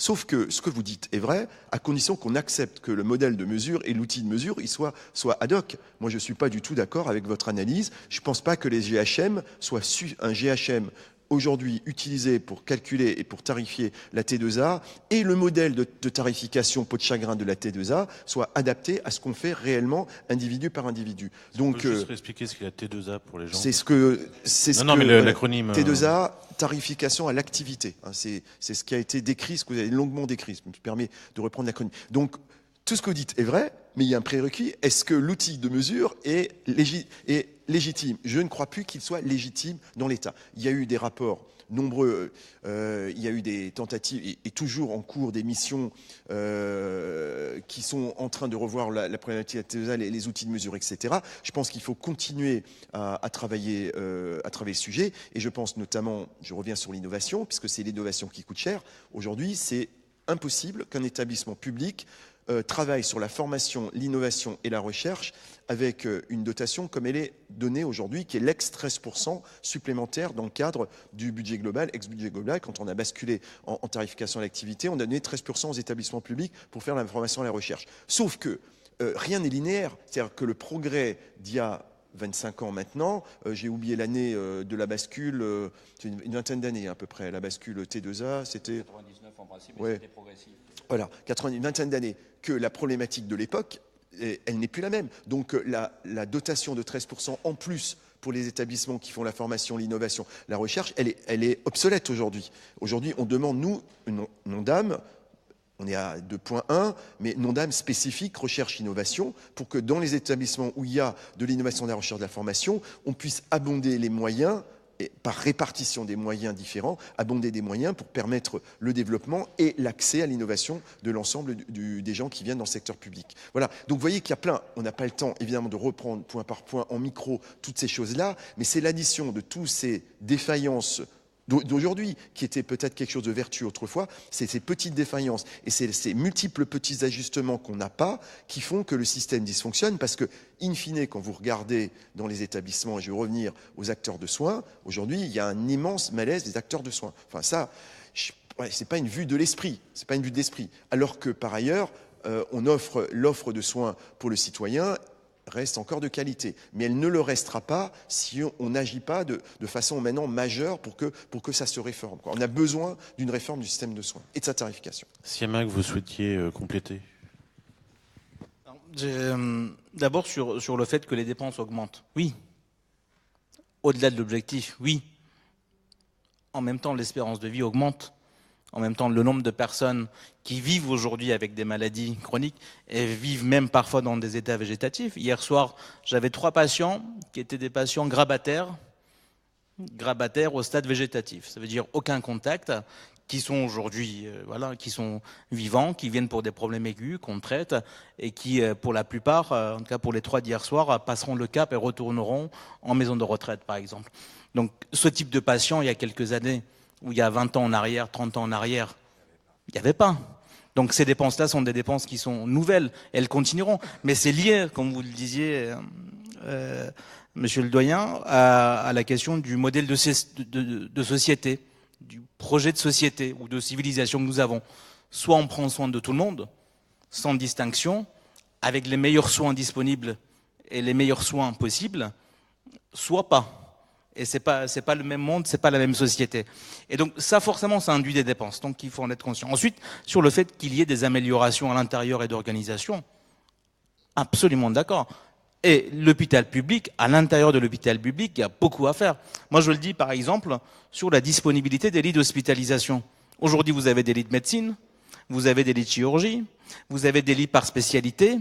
Sauf que ce que vous dites est vrai, à condition qu'on accepte que le modèle de mesure et l'outil de mesure il soit ad hoc. Moi, je ne suis pas du tout d'accord avec votre analyse. Je ne pense pas que les GHM soient un GHM aujourd'hui utilisé pour calculer et pour tarifier la T2A et le modèle de tarification peau de chagrin de la T2A soit adapté à ce qu'on fait réellement individu par individu.
Donc, je vais expliquer ce qu'est la T2A pour les gens.
Mais
l'acronyme
T2A, tarification à l'activité. C'est ce qui a été décrit, ce que vous avez longuement décrit, ce qui me permet de reprendre l'acronyme. Donc, tout ce que vous dites est vrai, mais il y a un prérequis. Est-ce que l'outil de mesure est légitime? Je ne crois plus qu'il soit légitime dans l'État. Il y a eu des rapports nombreux, il y a eu des tentatives et toujours en cours des missions qui sont en train de revoir la problématique de la T2A, les outils de mesure, etc. Je pense qu'il faut continuer à travailler le sujet et je pense notamment, je reviens sur l'innovation, puisque c'est l'innovation qui coûte cher. Aujourd'hui, c'est impossible qu'un établissement public travaille sur la formation, l'innovation et la recherche avec une dotation comme elle est donnée aujourd'hui, qui est l'ex 13% supplémentaire dans le cadre du budget global, ex-budget global. Quand on a basculé en tarification à l'activité, on a donné 13% aux établissements publics pour faire la formation et la recherche. Sauf que rien n'est linéaire. C'est-à-dire que le progrès d'il y a 25 ans maintenant, j'ai oublié l'année de la bascule, c'est une vingtaine d'années à peu près, la bascule T2A, c'était...
99 en principe, mais
ouais.
c'était progressif.
Voilà, une vingtaine d'années, que la problématique de l'époque, elle n'est plus la même. Donc la dotation de 13% en plus pour les établissements qui font la formation, l'innovation, la recherche, elle est obsolète aujourd'hui. Aujourd'hui, on demande, nous, une non-dame, on est à 2.1, mais non-dame spécifique, recherche-innovation, pour que dans les établissements où il y a de l'innovation, de la recherche, de la formation, on puisse abonder les moyens, et par répartition des moyens différents, abonder des moyens pour permettre le développement et l'accès à l'innovation de l'ensemble des gens qui viennent dans le secteur public. Voilà. Donc vous voyez qu'il y a plein, on n'a pas le temps évidemment de reprendre point par point en micro toutes ces choses-là, mais c'est l'addition de toutes ces défaillances d'aujourd'hui, qui était peut-être quelque chose de vertueux autrefois, c'est ces petites défaillances et ces multiples petits ajustements qu'on n'a pas qui font que le système dysfonctionne parce que, in fine, quand vous regardez dans les établissements, et je vais revenir aux acteurs de soins, aujourd'hui, il y a un immense malaise des acteurs de soins. Enfin, ça, c'est pas une vue de l'esprit, c'est pas une vue de l'esprit. Alors que, par ailleurs, on offre l'offre de soins pour le citoyen reste encore de qualité. Mais elle ne le restera pas si on n'agit pas de façon maintenant majeure pour que ça se réforme. On a besoin d'une réforme du système de soins et de sa tarification.
Siamak, vous souhaitiez compléter?
D'abord sur le fait que les dépenses augmentent. Oui. Au-delà de l'objectif, oui. En même temps, l'espérance de vie augmente. En même temps, le nombre de personnes qui vivent aujourd'hui avec des maladies chroniques et vivent même parfois dans des états végétatifs. Hier soir, j'avais 3 patients qui étaient des patients grabataires au stade végétatif. Ça veut dire aucun contact, qui sont aujourd'hui, qui sont vivants, qui viennent pour des problèmes aigus, qu'on traite, et qui, pour la plupart, en tout cas pour les 3 d'hier soir, passeront le cap et retourneront en maison de retraite, par exemple. Donc, ce type de patient, il y a quelques années, où il y a 20 ans en arrière, 30 ans en arrière, il n'y avait pas. Donc ces dépenses-là sont des dépenses qui sont nouvelles, elles continueront. Mais c'est lié, comme vous le disiez, monsieur le doyen, à la question du modèle de société, du projet de société ou de civilisation que nous avons. Soit on prend soin de tout le monde, sans distinction, avec les meilleurs soins disponibles et les meilleurs soins possibles, soit pas. Et c'est pas le même monde, c'est pas la même société. Et donc ça, forcément, ça induit des dépenses. Donc il faut en être conscient. Ensuite, sur le fait qu'il y ait des améliorations à l'intérieur et d'organisation, absolument d'accord. Et l'hôpital public, à l'intérieur de l'hôpital public, il y a beaucoup à faire. Moi, je le dis, par exemple, sur la disponibilité des lits d'hospitalisation. Aujourd'hui, vous avez des lits de médecine, vous avez des lits de chirurgie, vous avez des lits par spécialité.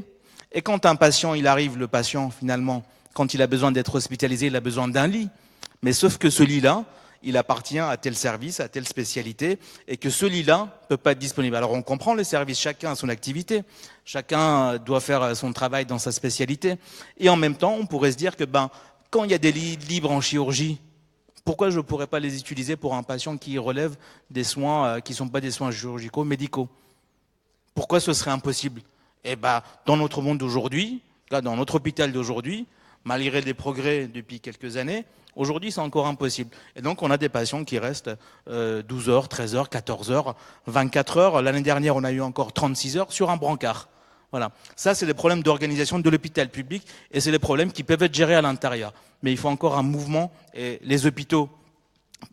Et quand un patient, il arrive, le patient, finalement, quand il a besoin d'être hospitalisé, il a besoin d'un lit. Mais sauf que ce lit-là, il appartient à tel service, à telle spécialité, et que ce lit-là peut pas être disponible. Alors on comprend les services, chacun a son activité, chacun doit faire son travail dans sa spécialité. Et en même temps, on pourrait se dire que quand il y a des lits libres en chirurgie, pourquoi je ne pourrais pas les utiliser pour un patient qui relève des soins qui ne sont pas des soins chirurgicaux, médicaux? Pourquoi ce serait impossible? Dans notre monde d'aujourd'hui, dans notre hôpital d'aujourd'hui, malgré des progrès depuis quelques années, aujourd'hui c'est encore impossible. Et donc on a des patients qui restent 12 heures, 13 heures, 14 heures, 24 heures. L'année dernière on a eu encore 36 heures sur un brancard. Voilà. Ça c'est des problèmes d'organisation de l'hôpital public et c'est des problèmes qui peuvent être gérés à l'intérieur. Mais il faut encore un mouvement et les hôpitaux.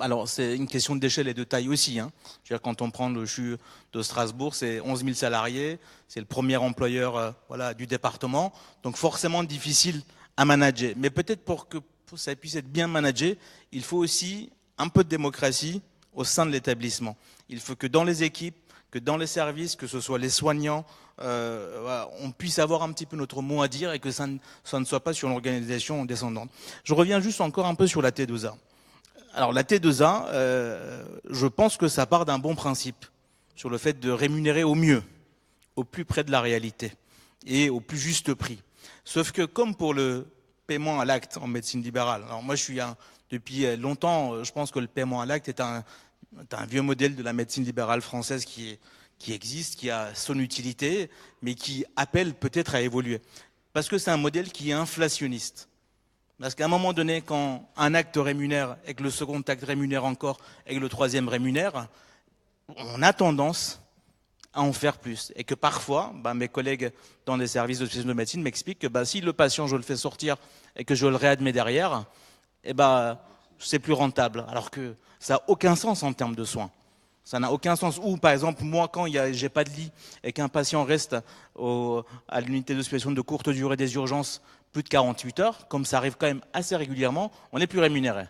Alors c'est une question d'échelle et de taille aussi. Je veux dire, quand on prend le CHU de Strasbourg, c'est 11 000 salariés, c'est le premier employeur du département, donc forcément difficile à manager. Mais peut-être pour que ça puisse être bien managé, il faut aussi un peu de démocratie au sein de l'établissement. Il faut que dans les équipes, que dans les services, que ce soit les soignants, on puisse avoir un petit peu notre mot à dire et que ça ne soit pas sur l'organisation descendante. Je reviens juste encore un peu sur la T2A. Alors la T2A, je pense que ça part d'un bon principe sur le fait de rémunérer au mieux, au plus près de la réalité et au plus juste prix. Sauf que comme pour le paiement à l'acte en médecine libérale, alors moi je suis depuis longtemps, je pense que le paiement à l'acte est un vieux modèle de la médecine libérale française qui existe, qui a son utilité, mais qui appelle peut-être à évoluer. Parce que c'est un modèle qui est inflationniste. Parce qu'à un moment donné, quand un acte rémunère et que le second acte rémunère encore et que le troisième rémunère, on a tendance à en faire plus. Et que parfois, mes collègues dans les services de spécialisation de médecine m'expliquent que si le patient, je le fais sortir et que je le réadmets derrière, c'est plus rentable. Alors que ça n'a aucun sens en termes de soins. Ça n'a aucun sens. Ou par exemple, moi, quand j'ai pas de lit et qu'un patient reste à l'unité d'hospitalisation de courte durée des urgences plus de 48 heures, comme ça arrive quand même assez régulièrement, on n'est plus rémunéré.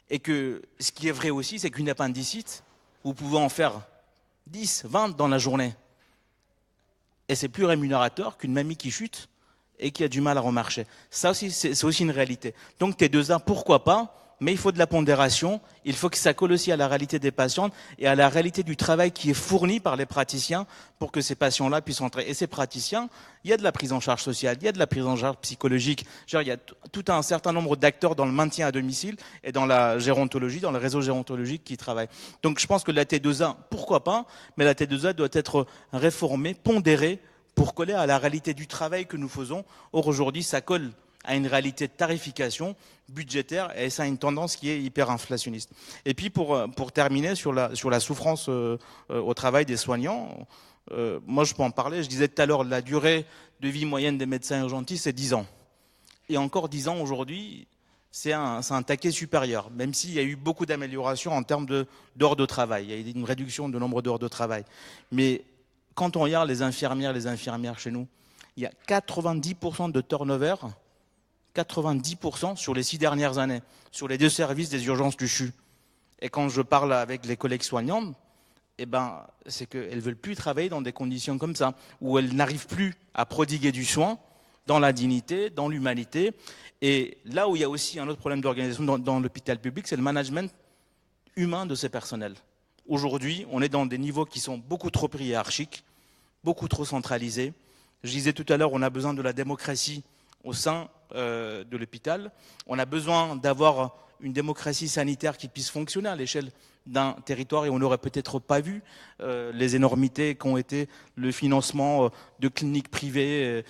Et que ce qui est vrai aussi, c'est qu'une appendicite, vous pouvez en faire 10, 20 dans la journée. Et c'est plus rémunérateur qu'une mamie qui chute et qui a du mal à remarcher. Ça aussi, c'est aussi une réalité. Donc T2A, pourquoi pas? Mais il faut de la pondération, il faut que ça colle aussi à la réalité des patients et à la réalité du travail qui est fourni par les praticiens pour que ces patients-là puissent entrer. Et ces praticiens, il y a de la prise en charge sociale, il y a de la prise en charge psychologique. Genre, il y a tout un certain nombre d'acteurs dans le maintien à domicile et dans la gérontologie, dans le réseau gérontologique qui travaillent. Donc je pense que la T2A, pourquoi pas, mais la T2A doit être réformée, pondérée pour coller à la réalité du travail que nous faisons. Or aujourd'hui, ça colle à une réalité de tarification budgétaire et ça a une tendance qui est hyper inflationniste. Et puis pour terminer sur la souffrance au travail des soignants, moi je peux en parler, je disais tout à l'heure la durée de vie moyenne des médecins urgentistes c'est 10 ans. Et encore 10 ans aujourd'hui, c'est un taquet supérieur, même s'il y a eu beaucoup d'améliorations en termes d'heures de travail, il y a eu une réduction de nombre d'heures de travail. Mais quand on regarde les infirmières chez nous, il y a 90% de turnover, 90% sur les 6 dernières années, sur les 2 services des urgences du CHU. Et quand je parle avec les collègues soignantes, c'est qu'elles ne veulent plus travailler dans des conditions comme ça, où elles n'arrivent plus à prodiguer du soin dans la dignité, dans l'humanité. Et là où il y a aussi un autre problème d'organisation dans l'hôpital public, c'est le management humain de ces personnels. Aujourd'hui, on est dans des niveaux qui sont beaucoup trop hiérarchiques, beaucoup trop centralisés. Je disais tout à l'heure, on a besoin de la démocratie au sein de l'hôpital. On a besoin d'avoir une démocratie sanitaire qui puisse fonctionner à l'échelle d'un territoire et on n'aurait peut-être pas vu les énormités qu'ont été le financement de cliniques privées,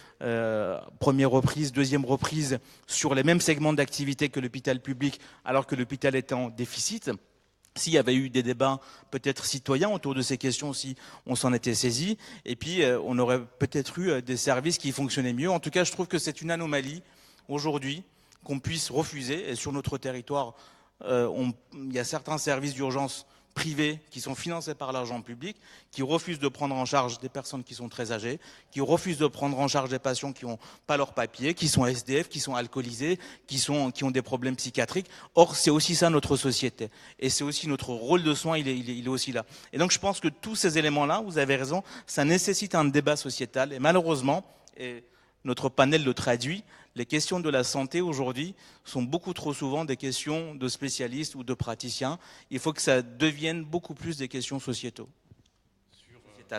première reprise, deuxième reprise, sur les mêmes segments d'activité que l'hôpital public, alors que l'hôpital est en déficit. S'il y avait eu des débats peut-être citoyens autour de ces questions, si on s'en était saisi, et puis on aurait peut-être eu des services qui fonctionnaient mieux. En tout cas, je trouve que c'est une anomalie aujourd'hui qu'on puisse refuser. Et sur notre territoire, il y a certains services d'urgence privés qui sont financés par l'argent public, qui refusent de prendre en charge des personnes qui sont très âgées, qui refusent de prendre en charge des patients qui n'ont pas leurs papiers, qui sont SDF, qui sont alcoolisés, qui ont des problèmes psychiatriques. Or, c'est aussi ça notre société. Et c'est aussi notre rôle de soin, il est aussi là. Et donc, je pense que tous ces éléments-là, vous avez raison, ça nécessite un débat sociétal. Et malheureusement, et notre panel le traduit, les questions de la santé aujourd'hui sont beaucoup trop souvent des questions de spécialistes ou de praticiens. Il faut que ça devienne beaucoup plus des questions sociétales.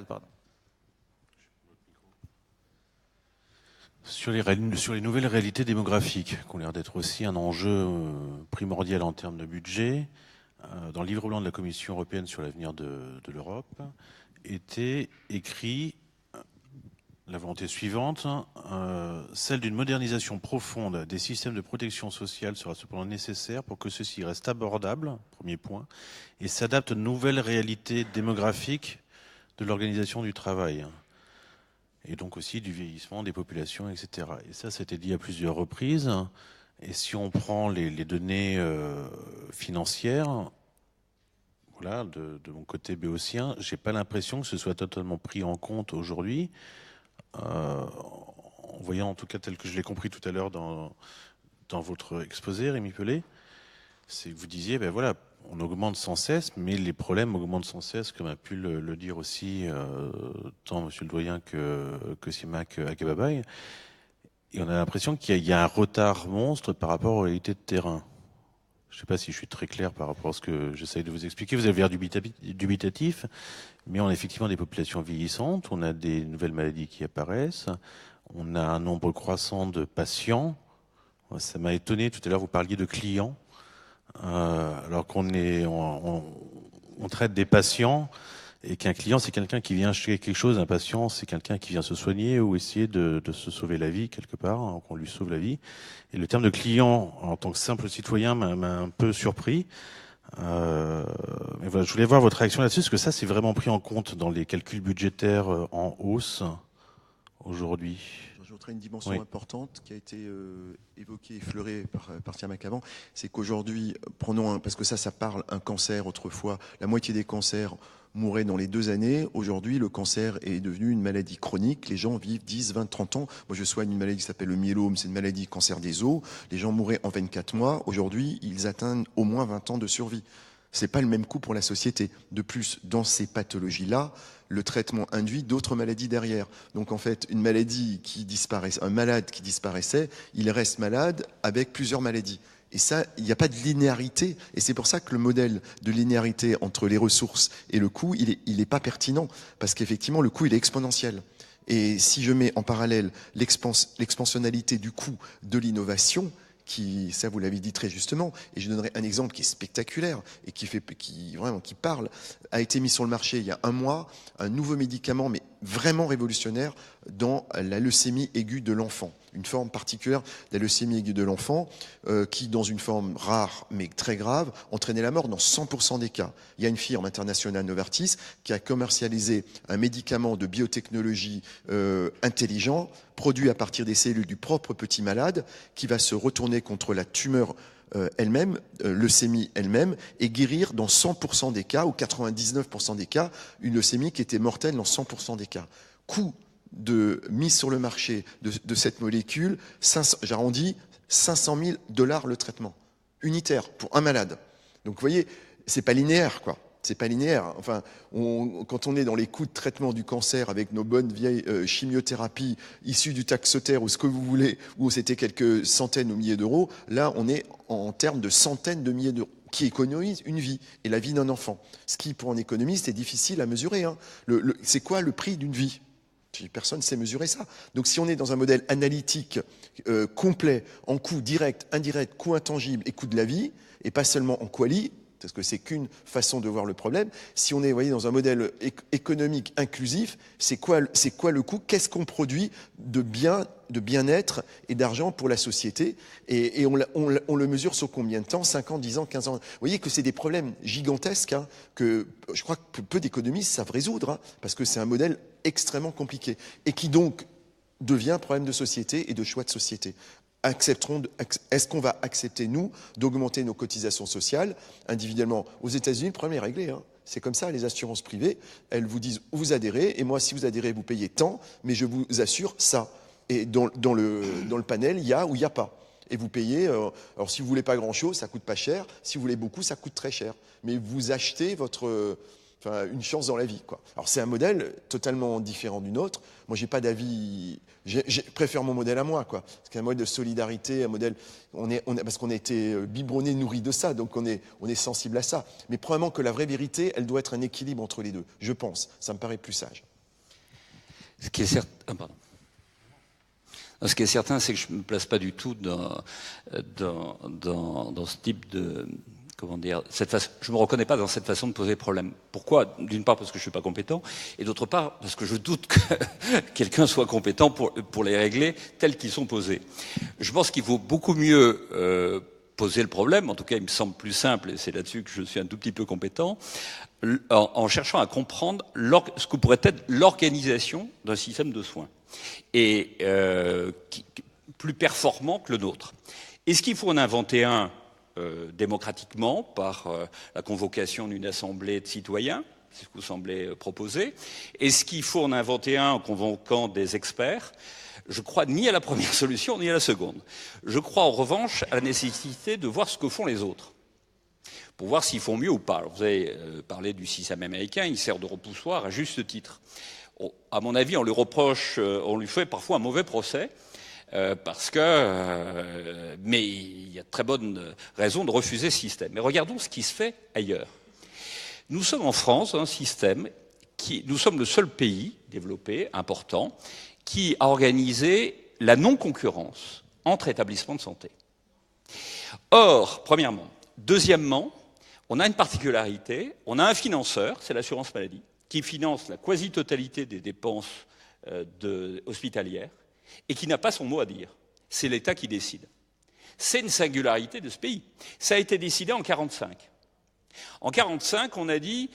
Pardon.
Sur les nouvelles réalités démographiques, qui ont l'air d'être aussi un enjeu primordial en termes de budget, dans le livre blanc de la Commission européenne sur l'avenir de l'Europe, était écrit la volonté suivante, celle d'une modernisation profonde des systèmes de protection sociale sera cependant nécessaire pour que ceux-ci restent abordables, premier point, et s'adaptent aux nouvelles réalités démographiques de l'organisation du travail, et donc aussi du vieillissement des populations, etc. Et ça été dit à plusieurs reprises. Et si on prend les données financières, voilà, de mon côté béotien, j'ai pas l'impression que ce soit totalement pris en compte aujourd'hui. En voyant, en tout cas, tel que je l'ai compris tout à l'heure dans votre exposé, Rémi Pellet, c'est que vous disiez, ben voilà, on augmente sans cesse, mais les problèmes augmentent sans cesse, comme a pu le dire aussi tant Monsieur le Doyen que Simak Akababaye. Et on a l'impression qu'il y a un retard monstre par rapport aux réalités de terrain. Je ne sais pas si je suis très clair par rapport à ce que j'essaye de vous expliquer. Vous avez l'air dubitatif, mais on a effectivement des populations vieillissantes, on a des nouvelles maladies qui apparaissent, on a un nombre croissant de patients. Ça m'a étonné, tout à l'heure vous parliez de clients, alors qu'on traite des patients, et qu'un client c'est quelqu'un qui vient acheter quelque chose, un patient c'est quelqu'un qui vient se soigner ou essayer de se sauver la vie quelque part, hein, qu'on lui sauve la vie. Et le terme de client en tant que simple citoyen m'a un peu surpris. Mais voilà, je voulais voir votre réaction là-dessus, parce que ça c'est vraiment pris en compte dans les calculs budgétaires en hausse aujourd'hui.
J'ajouterais une dimension importante qui a été évoquée, effleurée par Simak avant, c'est qu'aujourd'hui, parce que ça parle, un cancer autrefois, la moitié des cancers mouraient dans les 2 années. Aujourd'hui, le cancer est devenu une maladie chronique. Les gens vivent 10, 20, 30 ans. Moi, je soigne une maladie qui s'appelle le myélome. C'est une maladie cancer des os. Les gens mouraient en 24 mois. Aujourd'hui, ils atteignent au moins 20 ans de survie. C'est pas le même coût pour la société. De plus, dans ces pathologies-là, le traitement induit d'autres maladies derrière. Donc en fait, une maladie qui disparaissait, un malade qui disparaissait, il reste malade avec plusieurs maladies. Et ça, il n'y a pas de linéarité. Et c'est pour ça que le modèle de linéarité entre les ressources et le coût, il est pas pertinent. Parce qu'effectivement, le coût, il est exponentiel. Et si je mets en parallèle l'expansionnalité du coût de l'innovation, ça vous l'avez dit très justement, et je donnerai un exemple qui est spectaculaire et qui parle, a été mis sur le marché il y a 1 mois, un nouveau médicament, mais vraiment révolutionnaire, dans la leucémie aiguë de l'enfant. Une forme particulière de la leucémie aiguë de l'enfant, qui, dans une forme rare mais très grave, entraînait la mort dans 100% des cas. Il y a une firme internationale, Novartis, qui a commercialisé un médicament de biotechnologie intelligent, produit à partir des cellules du propre petit malade, qui va se retourner contre la tumeur elle-même, leucémie elle-même, et guérir dans 100% des cas, ou 99% des cas, une leucémie qui était mortelle dans 100% des cas. Coût de mise sur le marché de cette molécule, j'arrondis, $500 000 le traitement, unitaire, pour un malade. Donc vous voyez, c'est pas linéaire, quoi. C'est pas linéaire. Enfin, quand on est dans les coûts de traitement du cancer avec nos bonnes vieilles chimiothérapies issues du Taxotere ou ce que vous voulez, où c'était quelques centaines ou milliers d'euros, là, on est en termes de centaines de milliers d'euros qui économisent une vie et la vie d'un enfant. Ce qui, pour un économiste, est difficile à mesurer. Hein. C'est quoi le prix d'une vie ? Personne ne sait mesurer ça. Donc si on est dans un modèle analytique complet, en coût direct, indirect, coût intangible et coût de la vie, et pas seulement en quali, parce que c'est qu'une façon de voir le problème. Si on est, dans un modèle économique inclusif, c'est quoi le coût ? Qu'est-ce qu'on produit de bien-être et d'argent pour la société ? Et on le mesure sur combien de temps ? 5 ans, 10 ans, 15 ans. Vous voyez que c'est des problèmes gigantesques, hein, que je crois que peu d'économistes savent résoudre, hein, parce que c'est un modèle extrêmement compliqué, et qui donc devient problème de société et de choix de société. Est-ce qu'on va accepter, nous, d'augmenter nos cotisations sociales individuellement ? Aux États-Unis, le problème est réglé. Hein. C'est comme ça, les assurances privées, elles vous disent vous adhérez, et moi, si vous adhérez, vous payez tant, mais je vous assure ça. Et dans le panel, il y a ou il n'y a pas. Et vous payez, alors si vous voulez pas grand-chose, ça coûte pas cher. Si vous voulez beaucoup, ça coûte très cher. Mais vous achetez votre Enfin, une chance dans la vie, quoi. Alors c'est un modèle totalement différent du nôtre. Moi, j'ai pas d'avis. Je préfère mon modèle à moi, quoi. Parce qu'un modèle de solidarité, un modèle, parce qu'on a été biberonné, nourri de ça, donc on est sensible à ça. Mais probablement que la vraie vérité, elle doit être un équilibre entre les deux. Je pense. Ça me paraît plus sage.
Ce qui est certain, Ce qui est certain, c'est que je ne me place pas du tout dans ce type de... Comment dire, je ne me reconnais pas dans cette façon de poser problème. Pourquoi? D'une part parce que je ne suis pas compétent, et d'autre part parce que je doute que quelqu'un soit compétent pour les régler tels qu'ils sont posés. Je pense qu'il vaut beaucoup mieux poser le problème, en tout cas il me semble plus simple, et c'est là-dessus que je suis un tout petit peu compétent, en cherchant à comprendre ce que pourrait être l'organisation d'un système de soins, et plus performant que le nôtre. Est-ce qu'il faut en inventer un démocratiquement par la convocation d'une assemblée de citoyens, c'est ce que vous semblez proposer? Est-ce qu'il faut en inventer un en convoquant des experts? Je crois ni à la première solution ni à la seconde. Je crois en revanche à la nécessité de voir ce que font les autres, pour voir s'ils font mieux ou pas. Alors, vous avez parlé du système américain, il sert de repoussoir à juste titre. À mon avis, on lui fait parfois un mauvais procès, parce que, mais il y a de très bonnes raisons de refuser ce système. Mais regardons ce qui se fait ailleurs. Nous sommes en France dans un système nous sommes le seul pays développé, important, qui a organisé la non-concurrence entre établissements de santé. Or, premièrement. Deuxièmement, on a une particularité, on a un financeur, c'est l'assurance maladie, qui finance la quasi-totalité des dépenses hospitalières, et qui n'a pas son mot à dire. C'est l'État qui décide. C'est une singularité de ce pays. Ça a été décidé en 1945. En 1945, on a dit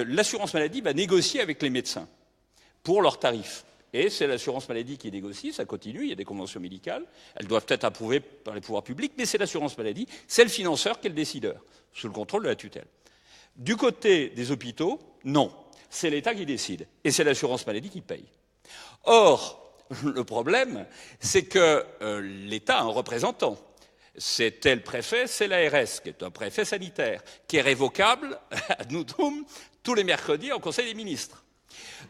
l'assurance maladie va négocier avec les médecins pour leurs tarifs. Et c'est l'assurance maladie qui négocie, ça continue, il y a des conventions médicales, elles doivent être approuvées par les pouvoirs publics, mais c'est l'assurance maladie, c'est le financeur qui est le décideur, sous le contrôle de la tutelle. Du côté des hôpitaux, non, c'est l'État qui décide, et c'est l'assurance maladie qui paye. Or, le problème, c'est que l'État a un représentant. C'est tel préfet, c'est l'ARS, qui est un préfet sanitaire, qui est révocable, ad nutum, tous les mercredis en Conseil des ministres.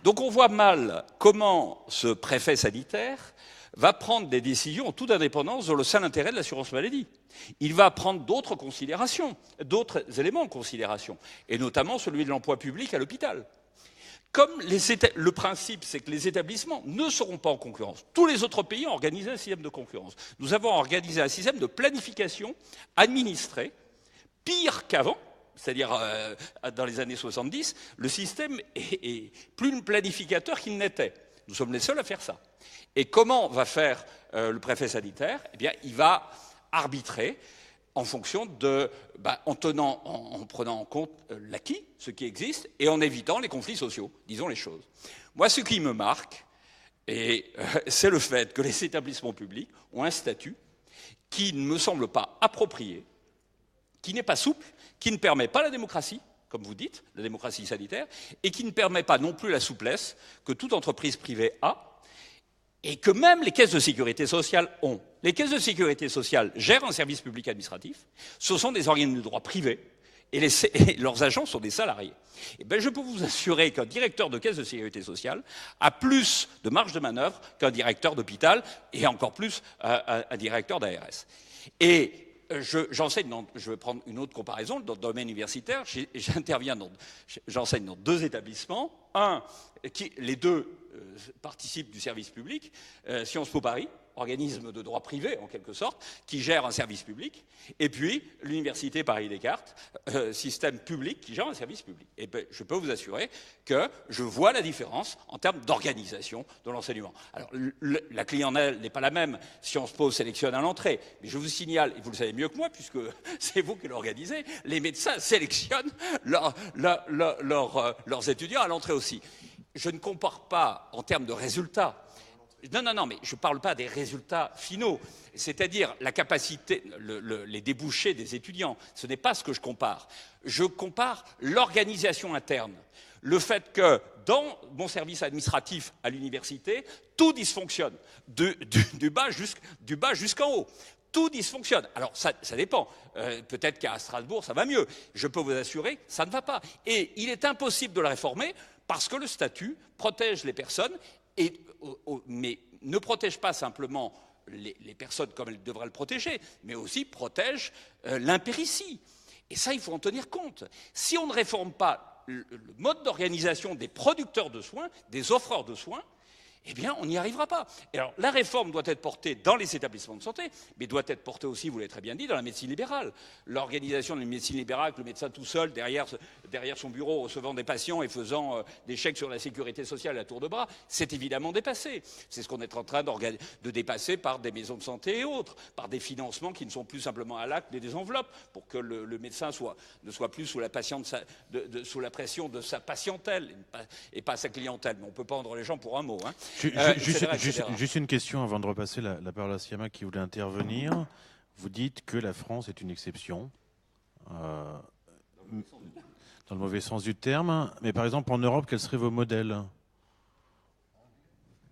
Donc on voit mal comment ce préfet sanitaire va prendre des décisions en toute indépendance dans le seul intérêt de l'assurance maladie. Il va prendre d'autres considérations, d'autres éléments en considération, et notamment celui de l'emploi public à l'hôpital. Comme le principe, c'est que les établissements ne seront pas en concurrence. Tous les autres pays ont organisé un système de concurrence. Nous avons organisé un système de planification administrée, pire qu'avant, c'est-à-dire dans les années 70, le système est plus planificateur qu'il n'était. Nous sommes les seuls à faire ça. Et comment va faire le préfet sanitaire? Eh bien, il va arbitrer en fonction en prenant en compte l'acquis, ce qui existe, et en évitant les conflits sociaux, disons les choses. Moi, ce qui me marque, c'est le fait que les établissements publics ont un statut qui ne me semble pas approprié, qui n'est pas souple, qui ne permet pas la démocratie, comme vous dites, la démocratie sanitaire, et qui ne permet pas non plus la souplesse que toute entreprise privée a, et que même les caisses de sécurité sociale ont. Les caisses de sécurité sociale gèrent un service public administratif, ce sont des organismes de droit privé, et leurs agents sont des salariés. Et bien, je peux vous assurer qu'un directeur de caisse de sécurité sociale a plus de marge de manœuvre qu'un directeur d'hôpital, et encore plus un directeur d'ARS. Et j'enseigne je vais prendre une autre comparaison, dans le domaine universitaire, j'enseigne dans 2 établissements, les 2 participent du service public, Sciences Po Paris, organisme de droit privé en quelque sorte, qui gère un service public, et puis l'Université Paris-Descartes, système public qui gère un service public. Et bien, je peux vous assurer que je vois la différence en termes d'organisation de l'enseignement. Alors, la clientèle n'est pas la même. Sciences Po sélectionne à l'entrée, mais je vous signale, et vous le savez mieux que moi, puisque c'est vous qui l'organisez, les médecins sélectionnent leurs étudiants à l'entrée aussi. Je ne compare pas en termes de résultats. Non, mais je ne parle pas des résultats finaux, c'est-à-dire la capacité, les débouchés des étudiants. Ce n'est pas ce que je compare. Je compare l'organisation interne. Le fait que dans mon service administratif à l'université, tout dysfonctionne, du bas jusqu'en haut. tout dysfonctionne. Alors, ça dépend. Peut-être qu'à Strasbourg, ça va mieux. Je peux vous assurer, ça ne va pas. Et il est impossible de le réformer parce que le statut protège les personnes, mais ne protège pas simplement les personnes comme elle devrait le protéger, mais aussi protège l'impéritie. Et ça, il faut en tenir compte. Si on ne réforme pas le mode d'organisation des producteurs de soins, des offreurs de soins, eh bien, on n'y arrivera pas. Et alors, la réforme doit être portée dans les établissements de santé, mais doit être portée aussi, vous l'avez très bien dit, dans la médecine libérale. L'organisation de la médecine libérale, le médecin tout seul, derrière son bureau, recevant des patients et faisant des chèques sur la sécurité sociale à tour de bras, c'est évidemment dépassé. C'est ce qu'on est en train de dépasser par des maisons de santé et autres, par des financements qui ne sont plus simplement à l'acte, mais des enveloppes, pour que le médecin ne soit plus sous la pression de sa patientèle et pas sa clientèle. Mais on ne peut pas prendre les gens pour un mot. Hein.
Juste une question avant de repasser la parole à Siama qui voulait intervenir. Vous dites que la France est une exception, dans le mauvais sens du terme. Mais par exemple, en Europe, quels seraient vos modèles ?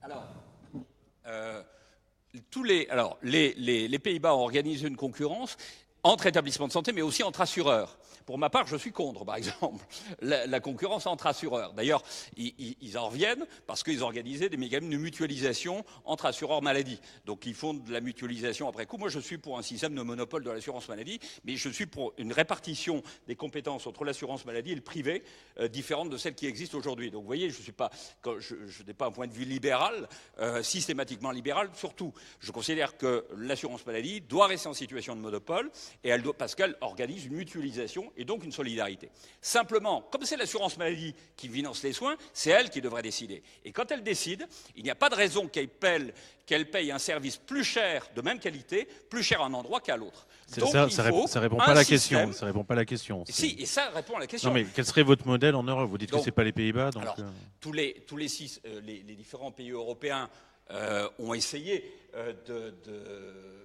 Alors, les Pays-Bas ont organisé une concurrence entre établissements de santé, mais aussi entre assureurs. Pour ma part, je suis contre, par exemple, la concurrence entre assureurs. D'ailleurs, ils en reviennent parce qu'ils ont organisé des mécanismes de mutualisation entre assureurs maladie. Donc, ils font de la mutualisation après coup. Moi, je suis pour un système de monopole de l'assurance maladie, mais je suis pour une répartition des compétences entre l'assurance maladie et le privé différente de celle qui existe aujourd'hui. Donc, vous voyez, je n'ai pas un point de vue libéral, systématiquement libéral. Surtout, je considère que l'assurance maladie doit rester en situation de monopole et parce qu'elle organise une mutualisation et donc une solidarité. Simplement, comme c'est l'assurance maladie qui finance les soins, c'est elle qui devrait décider. Et quand elle décide, il n'y a pas de raison qu'elle paye un service plus cher, de même qualité, plus cher à un endroit qu'à l'autre.
Ça répond pas à la question. Ça répond pas à la question.
Si, et ça répond à la question.
Non, mais quel serait votre modèle en Europe ? Vous dites que c'est pas les Pays-Bas. Donc
alors, tous les différents pays européens ont essayé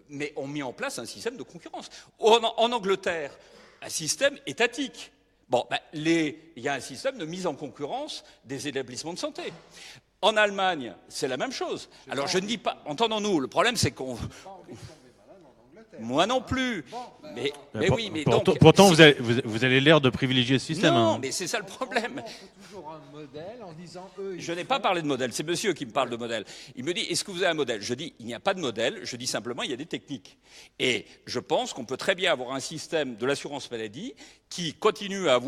mais ont mis en place un système de concurrence. En Angleterre, un système étatique. Bon, il y a un système de mise en concurrence des établissements de santé. En Allemagne, c'est la même chose. Alors, je ne dis pas... Entendons-nous, le problème, c'est qu'on... Moi non plus. Mais oui, mais
pourtant, vous avez l'air de privilégier ce système.
Non, mais c'est ça le problème.
Toujours un modèle en disant
je n'ai pas parlé de modèle, c'est monsieur qui me parle de modèle. Il me dit, est-ce que vous avez un modèle ? Je dis, il n'y a pas de modèle, je dis simplement, il y a des techniques. Et je pense qu'on peut très bien avoir un système de l'assurance maladie qui continue à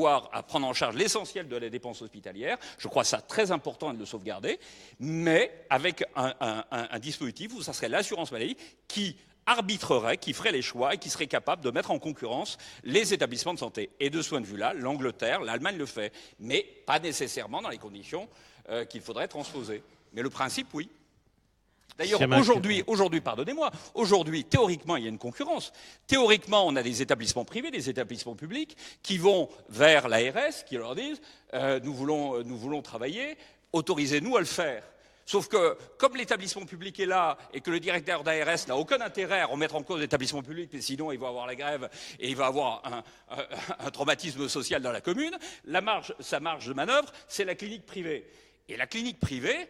prendre en charge l'essentiel de la dépense hospitalière. Je crois ça très important de le sauvegarder, mais avec un dispositif où ça serait l'assurance maladie qui arbitrerait, qui ferait les choix et qui serait capable de mettre en concurrence les établissements de santé. Et de ce point de vue-là, l'Angleterre, l'Allemagne le fait, mais pas nécessairement dans les conditions qu'il faudrait transposer. Mais le principe, oui. D'ailleurs, aujourd'hui, théoriquement, il y a une concurrence. Théoriquement, on a des établissements privés, des établissements publics qui vont vers l'ARS, qui leur disent nous voulons travailler, autorisez-nous à le faire. Sauf que, comme l'établissement public est là et que le directeur d'ARS n'a aucun intérêt à remettre en cause l'établissement public, mais sinon il va avoir la grève et il va avoir un traumatisme social dans la commune, sa marge de manœuvre, c'est la clinique privée. Et la clinique privée,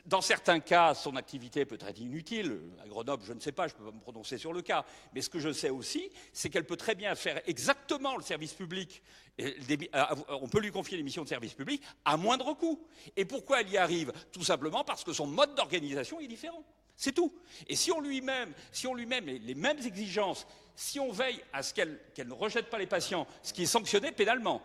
dans certains cas, son activité peut être inutile. À Grenoble, je ne sais pas, je ne peux pas me prononcer sur le cas. Mais ce que je sais aussi, c'est qu'elle peut très bien faire exactement le service public. On peut lui confier des missions de service public à moindre coût. Et pourquoi elle y arrive ? Tout simplement parce que son mode d'organisation est différent. C'est tout. Et si on lui met les mêmes exigences, si on veille à ce qu'elle ne rejette pas les patients, ce qui est sanctionné pénalement,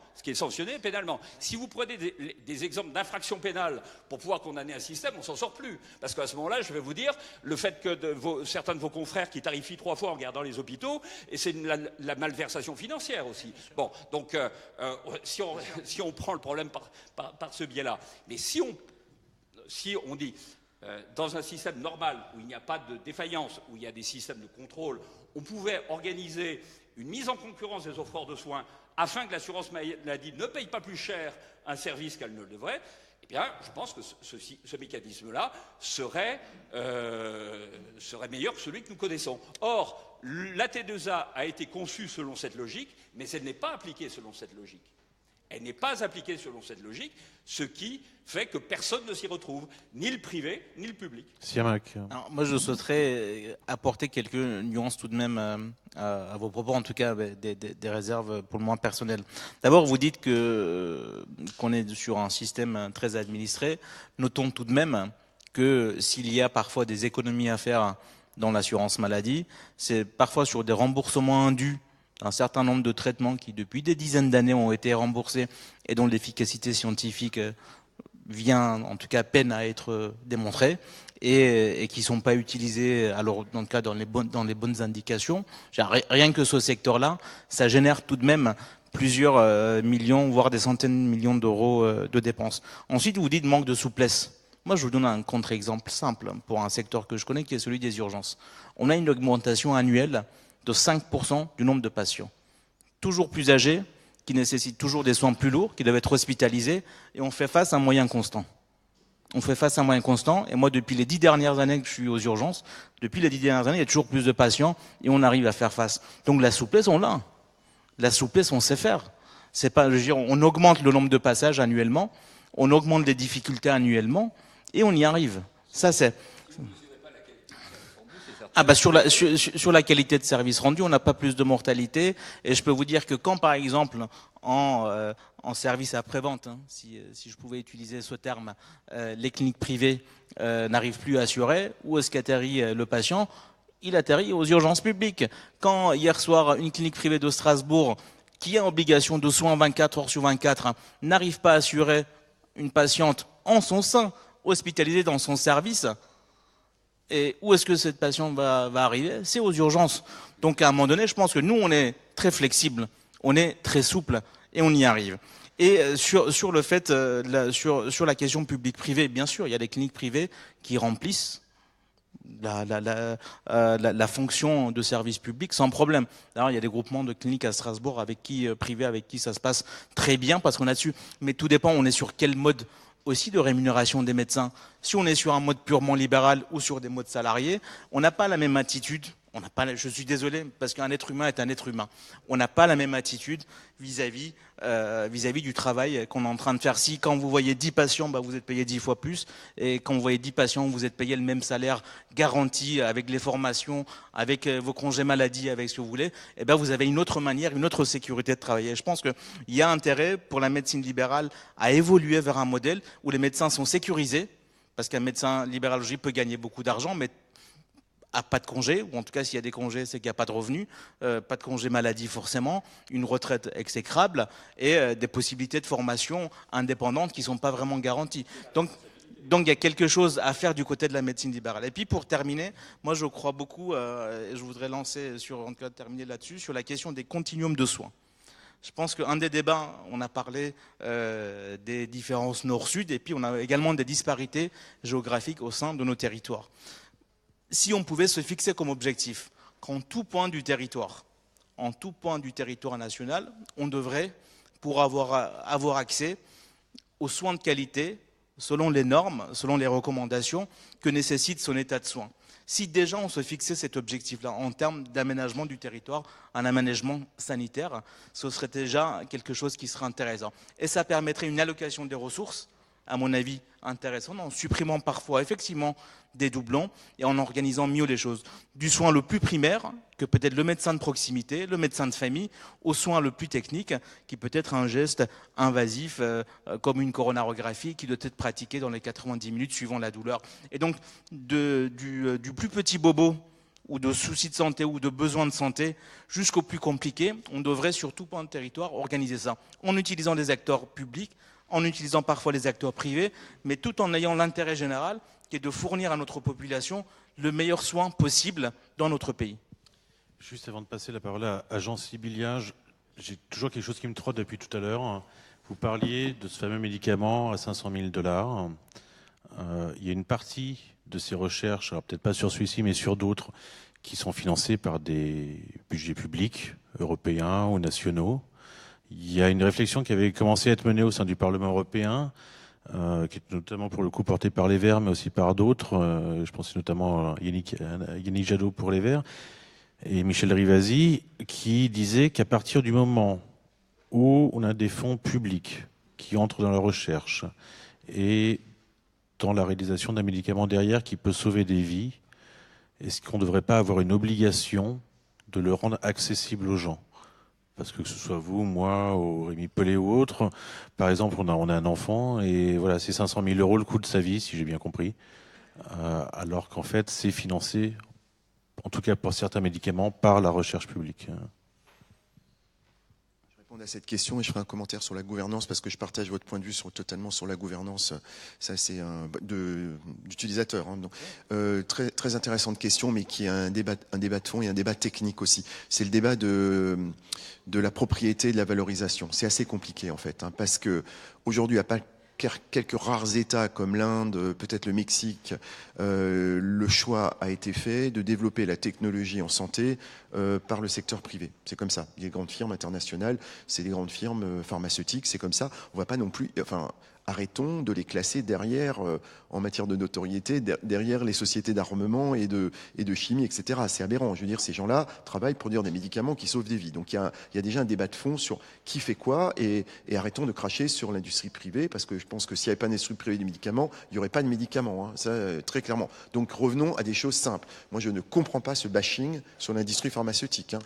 si vous prenez des exemples d'infractions pénales pour pouvoir condamner un système, on s'en sort plus. Parce qu'à ce moment-là, je vais vous dire, le fait que certains de vos confrères qui tarifient 3 fois en regardant les hôpitaux, et c'est la malversation financière aussi. Bon, donc si on prend le problème par ce biais-là, mais si on dit... dans un système normal où il n'y a pas de défaillance, où il y a des systèmes de contrôle, on pouvait organiser une mise en concurrence des offreurs de soins afin que l'assurance maladie ne paye pas plus cher un service qu'elle ne le devrait, eh bien, je pense que ce mécanisme-là serait meilleur que celui que nous connaissons. Or, la T2A a été conçue selon cette logique, mais elle n'est pas appliquée selon cette logique. Elle n'est pas appliquée selon cette logique, ce qui fait que personne ne s'y retrouve, ni le privé, ni le public.
Siamak.
Alors, moi, je souhaiterais apporter quelques nuances tout de même à vos propos, en tout cas des réserves pour le moins personnelles. D'abord, vous dites qu'on est sur un système très administré. Notons tout de même que s'il y a parfois des économies à faire dans l'assurance maladie, c'est parfois sur des remboursements indus un certain nombre de traitements qui, depuis des dizaines d'années, ont été remboursés et dont l'efficacité scientifique vient, en tout cas, peine à être démontrée et qui ne sont pas utilisés, alors, dans le cas, dans les bonnes indications. Rien que ce secteur-là, ça génère tout de même plusieurs millions, voire des centaines de millions d'euros de dépenses. Ensuite, vous dites manque de souplesse. Moi, je vous donne un contre-exemple simple pour un secteur que je connais, qui est celui des urgences. On a une augmentation annuelle de 5% du nombre de patients. Toujours plus âgés, qui nécessitent toujours des soins plus lourds, qui doivent être hospitalisés, et on fait face à un moyen constant. On fait face à un moyen constant, et moi, depuis les 10 dernières années que je suis aux urgences, depuis les 10 dernières années, il y a toujours plus de patients, et on arrive à faire face. Donc la souplesse, on l'a. La souplesse, on sait faire. C'est pas, je veux dire, on augmente le nombre de passages annuellement, on augmente les difficultés annuellement, et on y arrive. Ça, c'est... sur la qualité de service rendu, on n'a pas plus de mortalité. Et je peux vous dire que quand, par exemple, en service après-vente, si je pouvais utiliser ce terme, les cliniques privées n'arrivent plus à assurer, où est-ce qu'atterrit le patient? Il atterrit aux urgences publiques. Quand, hier soir, une clinique privée de Strasbourg, qui a obligation de soins 24 heures sur 24, n'arrive pas à assurer une patiente en son sein, hospitalisée dans son service, et où est-ce que cette patiente va arriver? C'est aux urgences. Donc à un moment donné, je pense que nous, on est très flexible, on est très souple, et on y arrive. Et sur le fait, sur la question publique-privée, bien sûr, il y a des cliniques privées qui remplissent la fonction de service public sans problème. D'ailleurs, il y a des groupements de cliniques à Strasbourg privés avec qui ça se passe très bien parce qu'on a dessus. Mais tout dépend, on est sur quel mode aussi de rémunération des médecins. Si on est sur un mode purement libéral ou sur des modes salariés, on n'a pas la même attitude. Je suis désolé, parce qu'un être humain est un être humain. On n'a pas la même attitude vis-à-vis du travail qu'on est en train de faire. Si quand vous voyez 10 patients, vous êtes payé 10 fois plus, et quand vous voyez 10 patients, vous êtes payé le même salaire garanti, avec les formations, avec vos congés maladie, avec ce que vous voulez, vous avez une autre manière, une autre sécurité de travailler. Je pense qu'il y a intérêt pour la médecine libérale à évoluer vers un modèle où les médecins sont sécurisés, parce qu'un médecin libéral peut gagner beaucoup d'argent, mais pas de congé, ou en tout cas s'il y a des congés, c'est qu'il n'y a pas de revenus, pas de congé maladie forcément, une retraite exécrable et des possibilités de formation indépendantes qui ne sont pas vraiment garanties. Donc il y a quelque chose à faire du côté de la médecine libérale. Et puis pour terminer, moi je crois beaucoup, et je voudrais terminer là-dessus, sur la question des continuums de soins. Je pense qu'un des débats, on a parlé des différences nord-sud, et puis on a également des disparités géographiques au sein de nos territoires. Si on pouvait se fixer comme objectif qu'en tout point du territoire national, on devrait, pour avoir accès aux soins de qualité, selon les normes, selon les recommandations que nécessite son état de soins. Si déjà on se fixait cet objectif-là en termes d'aménagement du territoire, un aménagement sanitaire, ce serait déjà quelque chose qui serait intéressant. Et ça permettrait une allocation des ressources, à mon avis, intéressante, en supprimant parfois effectivement des doublons et en organisant mieux les choses. Du soin le plus primaire, que peut être le médecin de proximité, le médecin de famille, au soin le plus technique, qui peut être un geste invasif, comme une coronarographie, qui doit être pratiqué dans les 90 minutes suivant la douleur. Et donc, du plus petit bobo, ou de soucis de santé, ou de besoins de santé, jusqu'au plus compliqué, on devrait sur tout point de territoire organiser ça, en utilisant des acteurs publics, en utilisant parfois les acteurs privés, mais tout en ayant l'intérêt général qui est de fournir à notre population le meilleur soin possible dans notre pays.
Juste avant de passer la parole à Jean Sibilia, j'ai toujours quelque chose qui me trotte depuis tout à l'heure. Vous parliez de ce fameux médicament à $500 000. Il y a une partie de ces recherches, alors peut-être pas sur celui-ci, mais sur d'autres, qui sont financées par des budgets publics, européens ou nationaux. Il y a une réflexion qui avait commencé à être menée au sein du Parlement européen, qui est notamment pour le coup portée par les Verts, mais aussi par d'autres. Je pense notamment à Yannick Jadot pour les Verts, et Michel Rivasi, qui disait qu'à partir du moment où on a des fonds publics qui entrent dans la recherche et dans la réalisation d'un médicament derrière qui peut sauver des vies, est-ce qu'on ne devrait pas avoir une obligation de le rendre accessible aux gens? Parce que ce soit vous, moi, ou Rémi Pellet ou autre, par exemple, on a un enfant et voilà, c'est 500 000 euros le coût de sa vie, si j'ai bien compris, alors qu'en fait, c'est financé, en tout cas pour certains médicaments, par la recherche publique.
À cette question et je ferai un commentaire sur la gouvernance parce que je partage votre point de vue totalement sur la gouvernance. Ça, c'est d'utilisateur. Hein, très, très intéressante question, mais qui est un débat de fond et un débat technique aussi. C'est le débat de la propriété et de la valorisation. C'est assez compliqué en fait, hein, parce que aujourd'hui, à pas quelques rares États comme l'Inde, peut-être le Mexique, le choix a été fait de développer la technologie en santé par le secteur privé. C'est comme ça. Les grandes firmes internationales, c'est des grandes firmes pharmaceutiques, c'est comme ça. On ne va pas non plus... Enfin, arrêtons de les classer derrière, en matière de notoriété, derrière les sociétés d'armement et de chimie, etc. C'est aberrant. Je veux dire, ces gens-là travaillent pour dire des médicaments qui sauvent des vies. Donc il y a déjà un débat de fond sur qui fait quoi et arrêtons de cracher sur l'industrie privée parce que je pense que s'il n'y avait pas d'industrie privée des médicaments, il n'y aurait pas de médicaments, hein, ça très clairement. Donc revenons à des choses simples. Moi, je ne comprends pas ce bashing sur l'industrie pharmaceutique. Hein.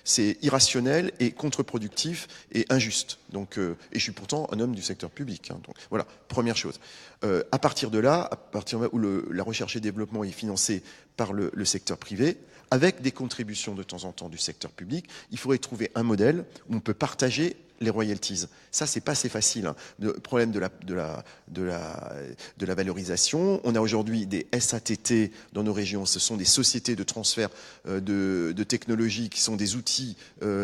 C'est irrationnel et contre-productif et injuste. Donc, et je suis pourtant un homme du secteur public. Hein. Donc voilà, première chose. À partir de là où la recherche et développement est financée par le secteur privé, avec des contributions de temps en temps du secteur public, il faudrait trouver un modèle où on peut partager les royalties. Ça, c'est pas assez facile. Hein. Le problème de la valorisation. On a aujourd'hui des SATT dans nos régions. Ce sont des sociétés de transfert de technologies qui sont des outils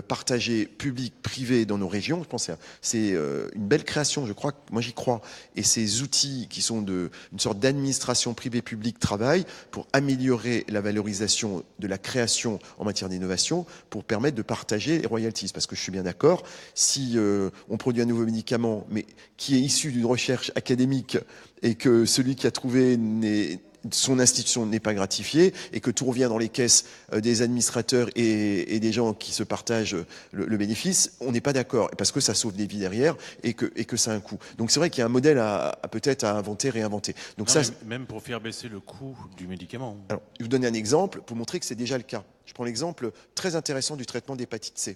partagés publics, privés dans nos régions. Je pense que c'est une belle création. Je crois, moi j'y crois. Et ces outils qui sont une sorte d'administration privée-publique travaillent pour améliorer la valorisation de la création en matière d'innovation pour permettre de partager les royalties. Parce que je suis bien d'accord, si on produit un nouveau médicament, mais qui est issu d'une recherche académique et que celui qui a trouvé son institution n'est pas gratifiée et que tout revient dans les caisses des administrateurs et des gens qui se partagent le bénéfice, on n'est pas d'accord parce que ça sauve des vies derrière et que ça a un coût. Donc c'est vrai qu'il y a un modèle peut-être à inventer, réinventer. Donc
non,
ça,
même pour faire baisser le coût du médicament.
Alors, je vais vous donner un exemple pour montrer que c'est déjà le cas. Je prends l'exemple très intéressant du traitement d'hépatite C.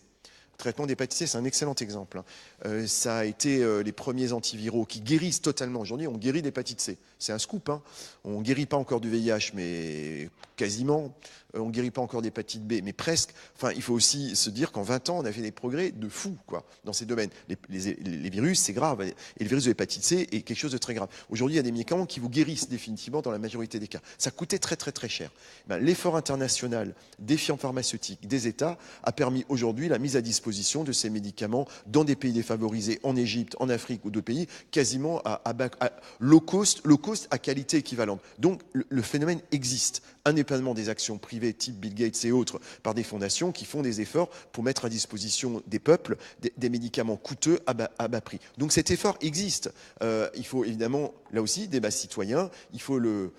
Le traitement d'hépatite C, c'est un excellent exemple. Hein. Ça a été les premiers antiviraux qui guérissent totalement. Aujourd'hui, on guérit l'hépatite C. C'est un scoop. Hein. On ne guérit pas encore du VIH, mais quasiment. On ne guérit pas encore d'hépatite B, mais presque. Enfin, il faut aussi se dire qu'en 20 ans, on a fait des progrès de fou dans ces domaines. Les virus, c'est grave. Et le virus de l'hépatite C est quelque chose de très grave. Aujourd'hui, il y a des médicaments qui vous guérissent définitivement dans la majorité des cas. Ça coûtait très, très, très cher. L'effort international des firmes pharmaceutiques, des États, a permis aujourd'hui la mise à disposition de ces médicaments dans des pays défavorisés, en Égypte, en Afrique ou d'autres pays, quasiment à low cost à qualité équivalente. Donc, le phénomène existe, indépendamment des actions privées type Bill Gates et autres, par des fondations qui font des efforts pour mettre à disposition des peuples des médicaments coûteux à bas prix. Donc cet effort existe. Il faut évidemment, là aussi, débat citoyen, il faut le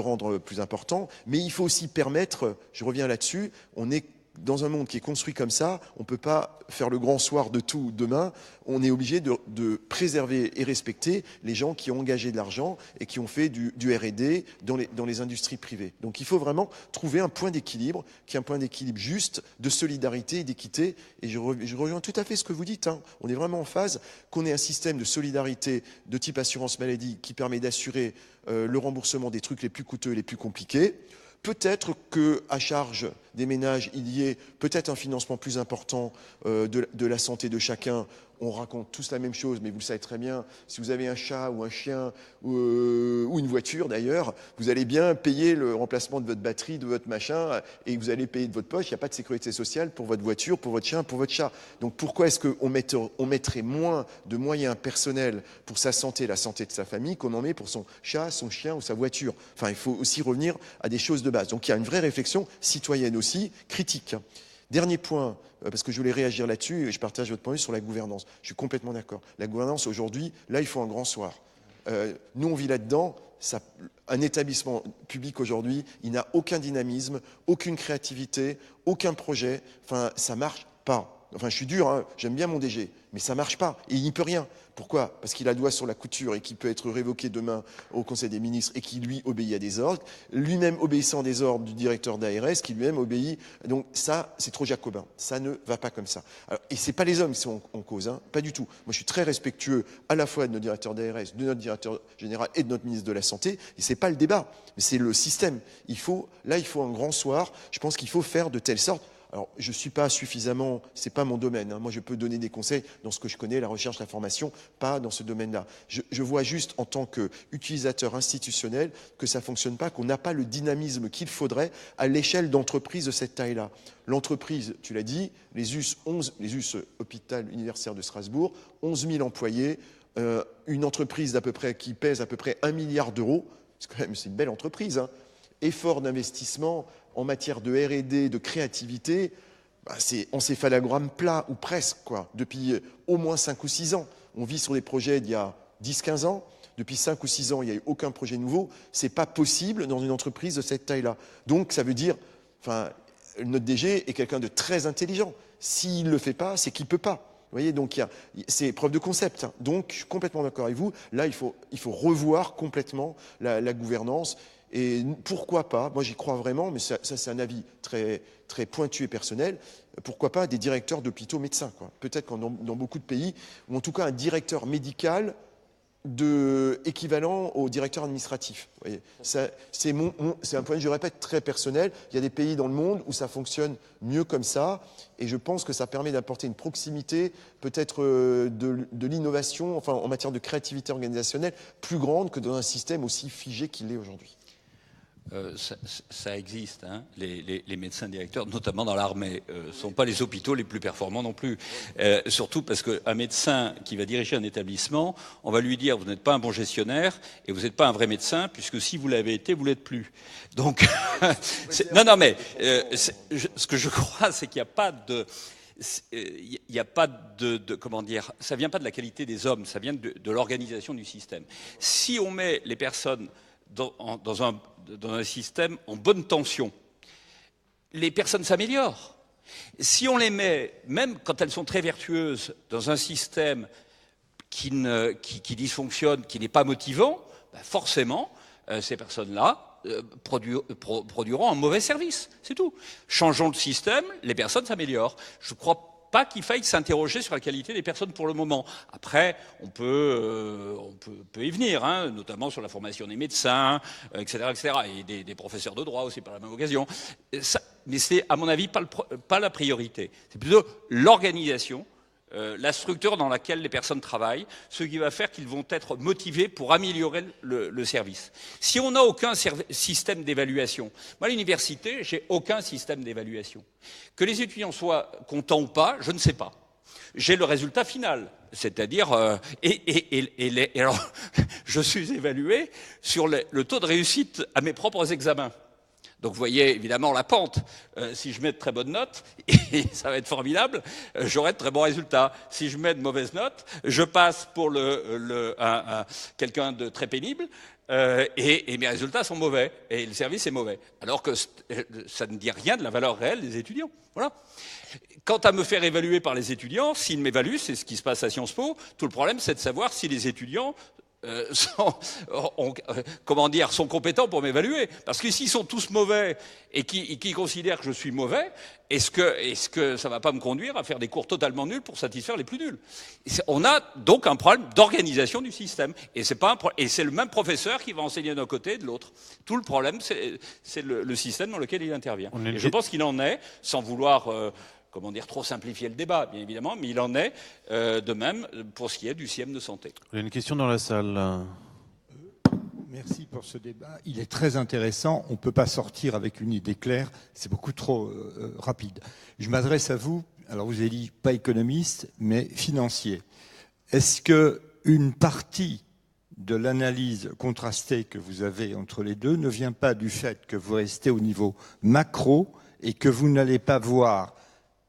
rendre plus important, mais il faut aussi permettre, je reviens là-dessus, on est dans un monde qui est construit comme ça, on ne peut pas faire le grand soir de tout demain. On est obligé de préserver et respecter les gens qui ont engagé de l'argent et qui ont fait du R&D dans les industries privées. Donc il faut vraiment trouver un point d'équilibre, qui est un point d'équilibre juste, de solidarité et d'équité. Et je rejoins tout à fait ce que vous dites. Hein. On est vraiment en phase qu'on ait un système de solidarité de type assurance maladie qui permet d'assurer le remboursement des trucs les plus coûteux et les plus compliqués. Peut-être qu'à charge des ménages, il y ait peut-être un financement plus important de la santé de chacun. On raconte tous la même chose, mais vous le savez très bien, si vous avez un chat ou un chien ou une voiture d'ailleurs, vous allez bien payer le remplacement de votre batterie, de votre machin, et vous allez payer de votre poche. Il n'y a pas de sécurité sociale pour votre voiture, pour votre chien, pour votre chat. Donc pourquoi est-ce qu'on mettrait moins de moyens personnels pour sa santé, la santé de sa famille, qu'on en met pour son chat, son chien ou sa voiture? Enfin, il faut aussi revenir à des choses de base. Donc il y a une vraie réflexion citoyenne aussi, critique. Dernier point, parce que je voulais réagir là-dessus, et je partage votre point de vue sur la gouvernance. Je suis complètement d'accord. La gouvernance, aujourd'hui, là, il faut un grand soir. Nous, on vit là-dedans. Un établissement public, aujourd'hui, il n'a aucun dynamisme, aucune créativité, aucun projet. Enfin, ça ne marche pas. enfin je suis dur, hein, j'aime bien mon DG, mais ça marche pas, et il n'y peut rien. Pourquoi? Parce qu'il a le doigt sur la couture et qu'il peut être révoqué demain au Conseil des ministres et qui lui obéit à des ordres, lui-même obéissant des ordres du directeur d'ARS, qui lui-même obéit. Donc ça, c'est trop jacobin. Ça ne va pas comme ça. Alors, et c'est pas les hommes qui sont en cause, hein, pas du tout. Moi, je suis très respectueux à la fois de nos directeurs d'ARS, de notre directeur général et de notre ministre de la Santé. Et c'est pas le débat, mais c'est le système. Il faut un grand soir. Je pense qu'il faut faire de telle sorte. Alors, je ne suis pas suffisamment, c'est pas mon domaine, hein. Moi, je peux donner des conseils dans ce que je connais, la recherche, la formation, pas dans ce domaine-là. Je vois juste, en tant qu'utilisateur institutionnel, que ça ne fonctionne pas, qu'on n'a pas le dynamisme qu'il faudrait à l'échelle d'entreprises de cette taille-là. L'entreprise, tu l'as dit, les US Hôpital Universitaire de Strasbourg, 11 000 employés, une entreprise d'à peu près qui pèse à peu près 1 milliard d'euros, c'est une belle entreprise, hein. Effort d'investissement en matière de R&D, de créativité, c'est encéphalogramme plat, ou presque, quoi, depuis au moins 5 ou 6 ans. On vit sur des projets d'il y a 10-15 ans. Depuis 5 ou 6 ans, il n'y a eu aucun projet nouveau. Ce n'est pas possible dans une entreprise de cette taille-là. Donc, ça veut dire, enfin, notre DG est quelqu'un de très intelligent. S'il ne le fait pas, c'est qu'il ne peut pas. Vous voyez, donc c'est preuve de concept. Donc, je suis complètement d'accord avec vous. Là, il faut revoir complètement la gouvernance. Et pourquoi pas, moi j'y crois vraiment, mais ça c'est un avis très, très pointu et personnel, pourquoi pas des directeurs d'hôpitaux médecins, quoi. Peut-être que dans beaucoup de pays, ou en tout cas un directeur médical équivalent au directeur administratif. Vous voyez, c'est un point de vue, je répète, très personnel. Il y a des pays dans le monde où ça fonctionne mieux comme ça, et je pense que ça permet d'apporter une proximité, peut-être de l'innovation, enfin en matière de créativité organisationnelle, plus grande que dans un système aussi figé qu'il est aujourd'hui.
Ça existe, hein. Les médecins directeurs, notamment dans l'armée, ne sont pas les hôpitaux les plus performants non plus. Surtout parce qu'un médecin qui va diriger un établissement, on va lui dire vous n'êtes pas un bon gestionnaire et vous n'êtes pas un vrai médecin, puisque si vous l'avez été, vous l'êtes plus. Donc, non, mais ce que je crois, c'est qu'il n'y a pas de... Il n'y a pas comment dire, ça vient pas de la qualité des hommes, ça vient de l'organisation du système. Si on met les personnes dans un système en bonne tension, les personnes s'améliorent. Si on les met, même quand elles sont très vertueuses, dans un système qui dysfonctionne, qui n'est pas motivant, forcément, ces personnes-là produiront un mauvais service. C'est tout. Changeons le système, les personnes s'améliorent. Je crois pas qu'il faille s'interroger sur la qualité des personnes pour le moment. Après, on peut y venir, hein, notamment sur la formation des médecins, etc., et des professeurs de droit aussi par la même occasion. Mais c'est, à mon avis, pas la priorité. C'est plutôt l'organisation, la structure dans laquelle les personnes travaillent, ce qui va faire qu'ils vont être motivés pour améliorer le service. Si on n'a aucun système d'évaluation, moi à l'université, j'ai aucun système d'évaluation. Que les étudiants soient contents ou pas, je ne sais pas. J'ai le résultat final, c'est-à-dire alors, je suis évalué sur le taux de réussite à mes propres examens. Donc vous voyez évidemment la pente. Si je mets de très bonnes notes, et ça va être formidable, j'aurai de très bons résultats. Si je mets de mauvaises notes, je passe pour quelqu'un de très pénible, et mes résultats sont mauvais, et le service est mauvais. Alors que ça ne dit rien de la valeur réelle des étudiants. Voilà. Quant à me faire évaluer par les étudiants, s'ils m'évaluent, c'est ce qui se passe à Sciences Po, tout le problème c'est de savoir si les étudiants sont compétents pour m'évaluer. Parce que s'ils sont tous mauvais et qui considèrent que je suis mauvais, est-ce que ça ne va pas me conduire à faire des cours totalement nuls pour satisfaire les plus nuls? On a donc un problème d'organisation du système. Et c'est le même professeur qui va enseigner d'un côté et de l'autre. Tout le problème, c'est le système dans lequel il intervient. Et je pense qu'il en est, sans vouloir... trop simplifier le débat, bien évidemment, mais il en est de même pour ce qui est du système de santé.
Il y a une question dans la salle.
Merci pour ce débat. Il est très intéressant. On ne peut pas sortir avec une idée claire. C'est beaucoup trop rapide. Je m'adresse à vous. Alors, vous avez dit pas économiste, mais financier. Est-ce qu'une partie de l'analyse contrastée que vous avez entre les deux ne vient pas du fait que vous restez au niveau macro et que vous n'allez pas voir...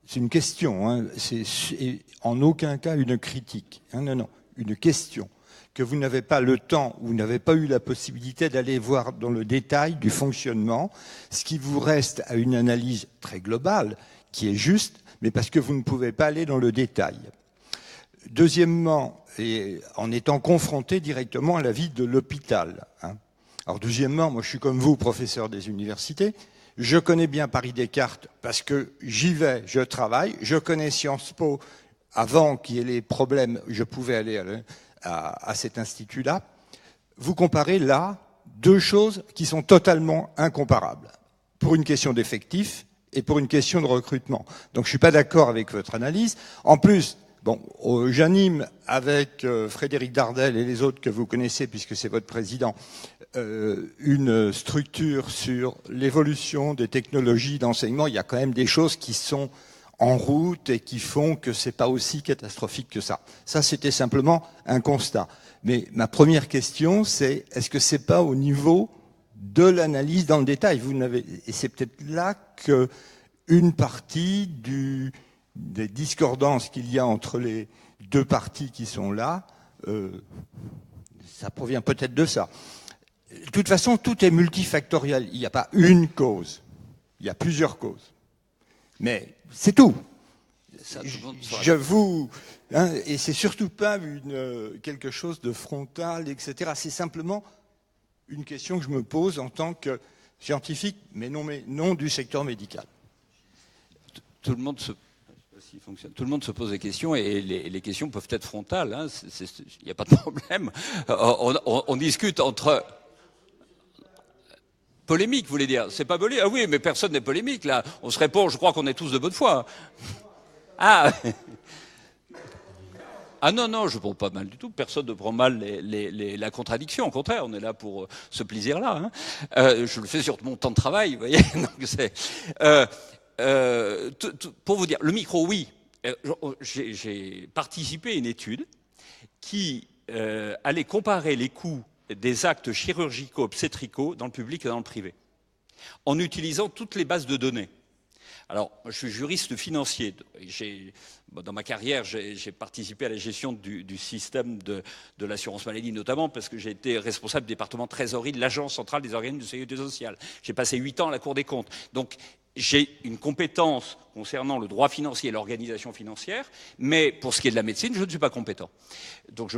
C'est une question, hein, c'est en aucun cas une critique. Hein, non, une question. Que vous n'avez pas le temps, vous n'avez pas eu la possibilité d'aller voir dans le détail du fonctionnement, ce qui vous reste à une analyse très globale, qui est juste, mais parce que vous ne pouvez pas aller dans le détail. Deuxièmement, et en étant confronté directement à la vie de l'hôpital. Alors deuxièmement, moi je suis comme vous, professeur des universités, je connais bien Paris Descartes parce que j'y vais, je travaille, je connais Sciences Po, avant qu'il y ait les problèmes, je pouvais aller à cet institut-là. Vous comparez là deux choses qui sont totalement incomparables, pour une question d'effectifs et pour une question de recrutement. Donc je ne suis pas d'accord avec votre analyse. En plus, bon, j'anime avec Frédéric Dardel et les autres que vous connaissez, puisque c'est votre président, une structure sur l'évolution des technologies d'enseignement. Il y a quand même des choses qui sont en route et qui font que c'est pas aussi catastrophique que ça. Ça, c'était simplement un constat. Mais ma première question, c'est est-ce que c'est pas au niveau de l'analyse dans le détail? Et c'est peut-être là que une partie des discordances qu'il y a entre les deux parties qui sont là, ça provient peut-être de ça. De toute façon, tout est multifactoriel. Il n'y a pas une cause. Il y a plusieurs causes. Mais c'est tout. Je vous... et c'est surtout pas quelque chose de frontal, etc. C'est simplement une question que je me pose en tant que scientifique, mais non du secteur médical.
Tout le monde se pose des questions et les questions peuvent être frontales. Il n'y a pas de problème. On discute entre... Polémique, vous voulez dire? C'est pas polémique? Ah oui, mais personne n'est polémique, là. On se répond, je crois qu'on est tous de bonne foi. Ah non, je ne prends pas mal du tout. Personne ne prend mal la contradiction. Au contraire, on est là pour ce plaisir-là. Je le fais sur mon temps de travail, vous voyez. Donc pour vous dire, le micro, oui. J'ai participé à une étude qui allait comparer les coûts des actes chirurgicaux obstétricaux dans le public et dans le privé, en utilisant toutes les bases de données. Alors, moi, je suis juriste financier. Dans ma carrière, j'ai participé à la gestion du système de l'assurance maladie, notamment parce que j'ai été responsable du département trésorerie de l'Agence centrale des organismes de sécurité sociale. J'ai passé 8 ans à la Cour des comptes. Donc, j'ai une compétence concernant le droit financier et l'organisation financière, mais pour ce qui est de la médecine, je ne suis pas compétent. Donc